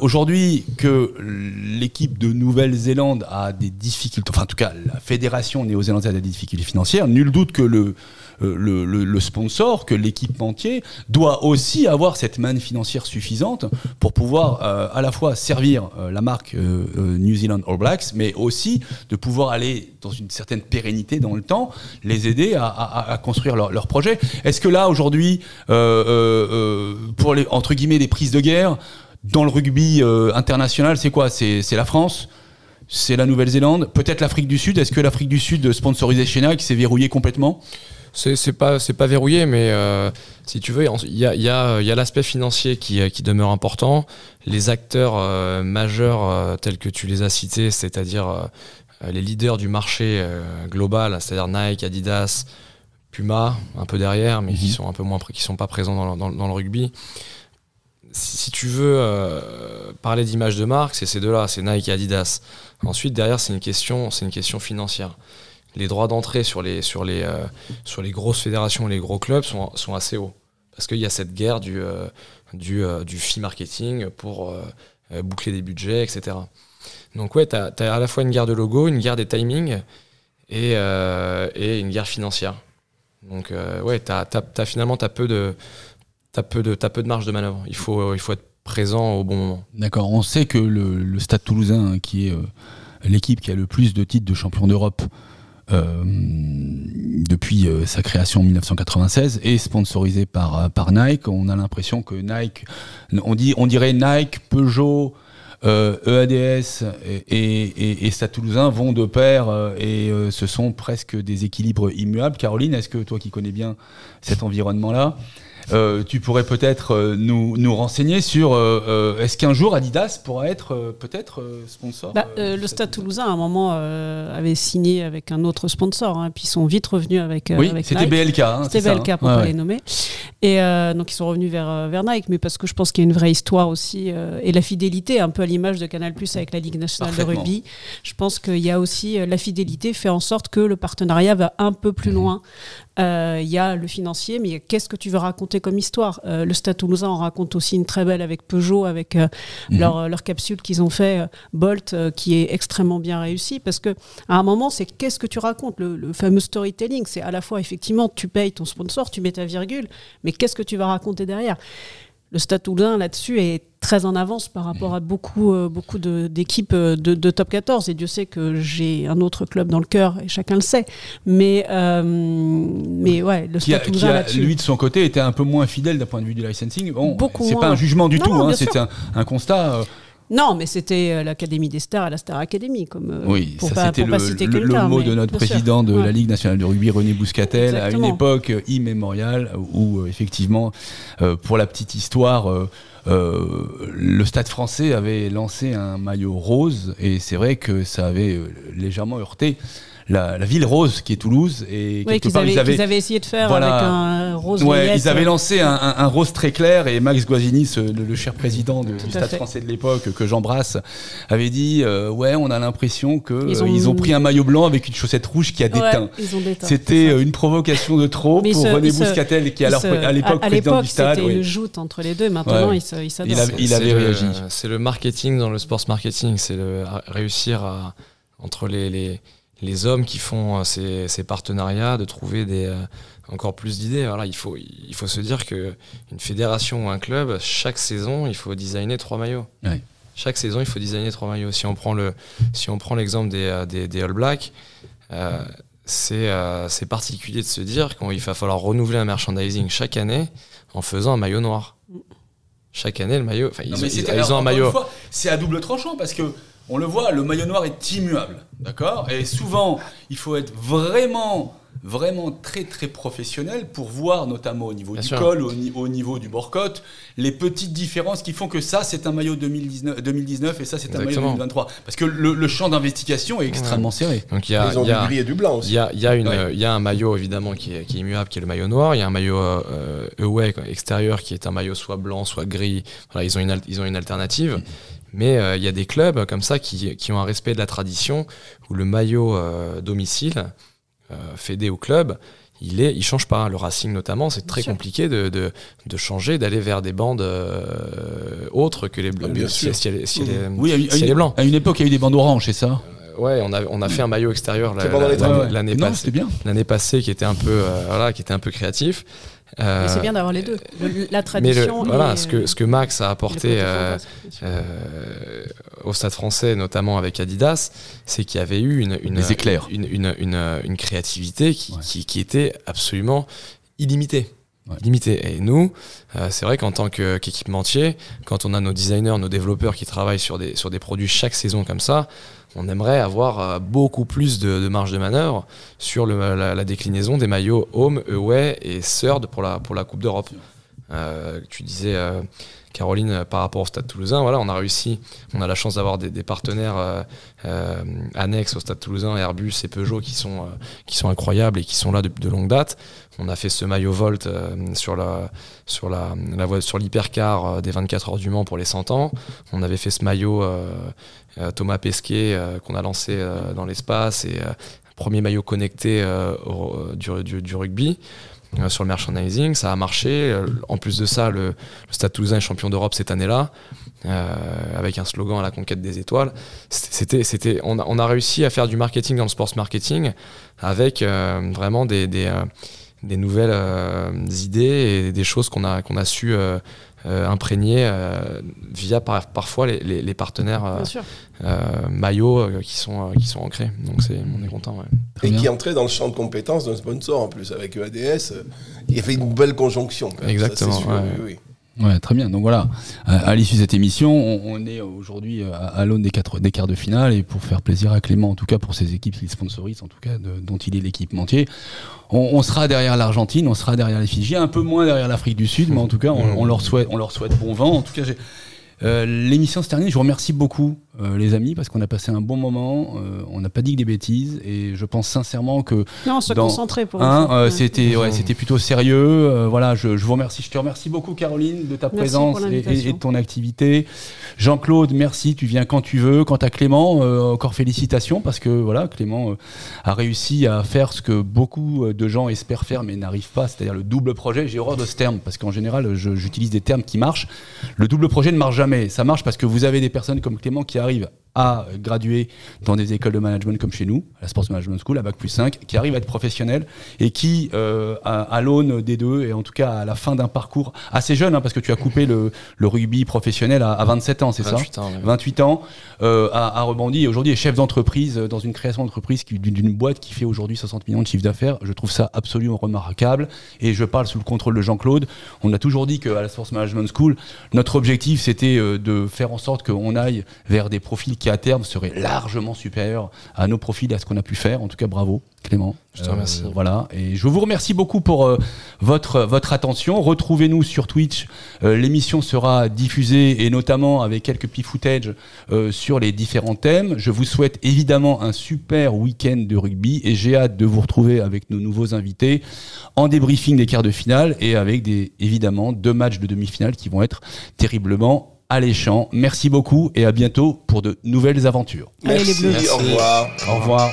Aujourd'hui, que l'équipe de Nouvelle-Zélande a des difficultés, enfin en tout cas la fédération néo-zélandaise a des difficultés financières, nul doute que le sponsor, que l'équipementier doit aussi avoir cette manne financière suffisante pour pouvoir à la fois servir la marque New Zealand All Blacks, mais aussi de pouvoir aller dans une certaine pérennité dans le temps, les aider à construire leur projet. Est-ce que là aujourd'hui, pour les entre guillemets les prises de guerre dans le rugby international, c'est quoi? C'est la France? C'est la Nouvelle-Zélande? Peut-être l'Afrique du Sud? Est-ce que l'Afrique du Sud sponsorisée chez Nike s'est verrouillée complètement? C'est pas verrouillé, mais si tu veux, il y a l'aspect financier qui demeure important. Les acteurs majeurs tels que tu les as cités, c'est-à-dire les leaders du marché global, c'est-à-dire Nike, Adidas, Puma, un peu derrière, mais qui sont un peu moins, qui sont pas présents dans le rugby. Si tu veux parler d'image de marque, c'est ces deux-là, c'est Nike et Adidas. Ensuite, derrière, c'est une question financière. Les droits d'entrée sur les grosses fédérations et les gros clubs sont assez hauts. Parce qu'il y a cette guerre du fee marketing pour boucler des budgets, etc. Donc ouais, t'as à la fois une guerre de logo, une guerre des timings et une guerre financière. Donc ouais, finalement t'as peu de marge de manœuvre. Il faut être présent au bon moment. D'accord. On sait que le Stade Toulousain, qui est l'équipe qui a le plus de titres de champion d'Europe depuis sa création en 1996, est sponsorisé par Nike. On a l'impression que Nike, on dirait Nike, Peugeot, EADS et Stade Toulousain vont de pair et ce sont presque des équilibres immuables. Caroline, est-ce que toi qui connais bien cet environnement-là, tu pourrais peut-être nous renseigner sur est-ce qu'un jour Adidas pourra être peut-être sponsor le Stade Toulousain à un moment avait signé avec un autre sponsor, hein, puis ils sont vite revenus avec c'était Nike. BLK, hein, c'était BLK pour pas les nommer, et donc ils sont revenus vers Nike, mais parce que je pense qu'il y a une vraie histoire aussi et la fidélité, un peu à l'image de Canal+ avec la Ligue nationale de rugby. Je pense qu'il y a aussi la fidélité fait en sorte que le partenariat va un peu plus loin. Il y a le financier, mais qu'est-ce que tu veux raconter comme histoire? Le Stade Toulousain en raconte aussi une très belle avec Peugeot, avec leur capsule qu'ils ont fait, Bolt, qui est extrêmement bien réussi, parce que à un moment, c'est qu'est-ce que tu racontes, le fameux storytelling. C'est à la fois, effectivement, tu payes ton sponsor, tu mets ta virgule, mais qu'est-ce que tu vas raconter derrière? Le Stade Toulousain, là-dessus, est très en avance par rapport à beaucoup d'équipes de top 14. Et Dieu sait que j'ai un autre club dans le cœur, et chacun le sait. Mais ouais, le Stade Toulousain, là-dessus... Lui, de son côté, était un peu moins fidèle d'un point de vue du licensing. Bon, beaucoup c'est moins. pas un jugement du tout, hein, c'est un constat... Non, mais c'était l'Académie des Stars à la Star Academy, comme Oui, pour ça pas c'était citer le quelqu'un, mot mais de notre bien sûr. président de Ouais. la Ligue nationale de rugby, René Bouscatel, à une Exactement. époque immémoriale où effectivement, pour la petite histoire, le Stade français avait lancé un maillot rose et c'est vrai que ça avait légèrement heurté la ville rose qui est Toulouse et Oui, quelque qu'ils part avaient, qu'ils avaient essayé de faire Voilà. avec un rose Ouais, violette. ils avaient lancé un rose très clair et Max Guazzini, le cher président du à Stade fait. français de l'époque que j'embrasse, avait dit ouais, on a l'impression que Ils ont pris un maillot blanc avec une chaussette rouge qui a déteint. Ouais, ils ont déteint. C'était c'est ça. une provocation de trop Mais pour il se- René il se- Bouscatel qui est à l'époque à président l'époque, du stade. c'était oui. une joute entre les deux. Maintenant, Ouais. ils s'adorent. Il avait réagi. C'est le marketing dans le sports marketing, c'est réussir à, entre les hommes qui font ces partenariats, de trouver encore plus d'idées. Voilà, il faut se dire qu'une fédération ou un club, chaque saison, il faut designer 3 maillots. Ouais. Chaque saison, il faut designer 3 maillots. Si on prend l'exemple des All Blacks, c'est particulier de se dire qu'il va falloir renouveler un merchandising chaque année en faisant un maillot noir. Chaque année, le maillot... Non, mais Ils ont un maillot... C'est à double tranchant parce que on le voit, le maillot noir est immuable, d'accord. Et souvent, il faut être vraiment très très professionnel pour voir, notamment au niveau Bien du sûr. col, au niveau du bord-côte, les petites différences qui font que ça c'est un maillot 2019 et ça c'est un maillot Exactement. 2023. Parce que le champ d'investigation est extrêmement serré. Donc Ils ont du gris et du blanc aussi. Il y a un maillot évidemment qui est immuable, qui est le maillot noir. Il y a un maillot away extérieur qui est un maillot soit blanc, soit gris. Voilà, ils ont une alternative. Mais il y a des clubs comme ça qui ont un respect de la tradition où le maillot domicile, fédé au club, il change pas. Le Racing notamment, c'est très sûr. compliqué de changer, d'aller vers des bandes autres que les bleus. Bien sûr. Si elle est Oui, si elle est blanc. à une époque il y a eu des bandes oranges, c'est ça. Ouais, on a fait un maillot extérieur C'est pendant les travaux. l'année Non, passée. c'était bien. L'année passée qui était un peu créatif. Mais c'est bien d'avoir les deux. La Mais tradition. voilà, et, ce que Max a et le apporté côté fantasme, bien sûr. au Stade français, notamment avec Adidas, c'est qu'il y avait eu Des éclairs. une créativité qui était absolument illimitée. Ouais. Illimitée. Et nous, c'est vrai qu'en tant qu'équipementier, quand on a nos designers, nos développeurs qui travaillent sur des produits chaque saison comme ça, on aimerait avoir beaucoup plus de marge de manœuvre sur la déclinaison des maillots home, away et third pour la Coupe d'Europe. Tu disais, Caroline, par rapport au Stade Toulousain, voilà, on a la chance d'avoir des partenaires annexes au Stade Toulousain, Airbus et Peugeot qui sont incroyables et qui sont là de longue date. On a fait ce maillot Volt sur l'hypercar des 24 heures du Mans pour les 100 ans. On avait fait ce maillot Thomas Pesquet qu'on a lancé dans l'espace et premier maillot connecté du rugby. Sur le merchandising, ça a marché. En plus de ça, le Stade Toulousain est champion d'Europe cette année-là, avec un slogan à la conquête des étoiles. On a réussi à faire du marketing dans le sports marketing avec vraiment des nouvelles idées et des choses qu'on a su imprégner via parfois les partenaires Bien sûr. maillots qui sont ancrés. Donc on est content. Ouais. Très Et bien. qui entrait dans le champ de compétences d'un sponsor en plus avec EADS. Il y avait une belle conjonction. Quand même, Exactement, ça, c'est sûr, ouais. oui. Ouais, très bien. Donc voilà, à l'issue de cette émission, on est aujourd'hui à l'aune des quarts de finale et pour faire plaisir à Clément, en tout cas pour ses équipes qu'il sponsorise, en tout cas dont il est l'équipementier, on sera derrière l'Argentine, on sera derrière les Fidji, un peu moins derrière l'Afrique du Sud, mais en tout cas on leur souhaite bon vent. En tout cas, l'émission se termine. Je vous remercie beaucoup, les amis, parce qu'on a passé un bon moment. On n'a pas dit que des bêtises et je pense sincèrement que Non, se dans- concentrer pour une fois. Ouais. c'était plutôt sérieux. Voilà, je vous remercie. Je te remercie beaucoup, Caroline, de ta Merci présence pour et l'invitation. de ton activité. Jean-Claude, merci. Tu viens quand tu veux. Quant à Clément, encore félicitations parce que voilà, Clément a réussi à faire ce que beaucoup de gens espèrent faire mais n'arrivent pas, c'est-à-dire le double projet. J'ai horreur de ce terme parce qu'en général, j'utilise des termes qui marchent. Le double projet ne marche jamais. Ça marche parce que vous avez des personnes comme Clément qui arrivent à graduer dans des écoles de management comme chez nous, la Sports Management School, à Bac+5, qui arrivent à être professionnels et qui, à l'aune des deux, et en tout cas à la fin d'un parcours assez jeune, parce que tu as coupé le rugby professionnel à 27 ans, c'est 28 ça ans, oui. 28 ans, a rebondi et aujourd'hui est chef d'entreprise dans une création d'entreprise d'une boîte qui fait aujourd'hui 60 millions de chiffre d'affaires. Je trouve ça absolument remarquable et je parle sous le contrôle de Jean-Claude. On a toujours dit qu'à la Sports Management School, notre objectif c'était de faire en sorte qu'on aille vers des profils qui à terme seraient largement supérieurs à nos profils et à ce qu'on a pu faire. En tout cas, bravo Clément. Je te remercie. Voilà, et je vous remercie beaucoup pour votre attention. Retrouvez-nous sur Twitch. L'émission sera diffusée et notamment avec quelques petits footage sur les différents thèmes. Je vous souhaite évidemment un super week-end de rugby et j'ai hâte de vous retrouver avec nos nouveaux invités en débriefing des quarts de finale et avec évidemment 2 matchs de demi-finale qui vont être terriblement alléchants. Merci beaucoup et à bientôt pour de nouvelles aventures. Allez, les Bleus. Au revoir. Au revoir.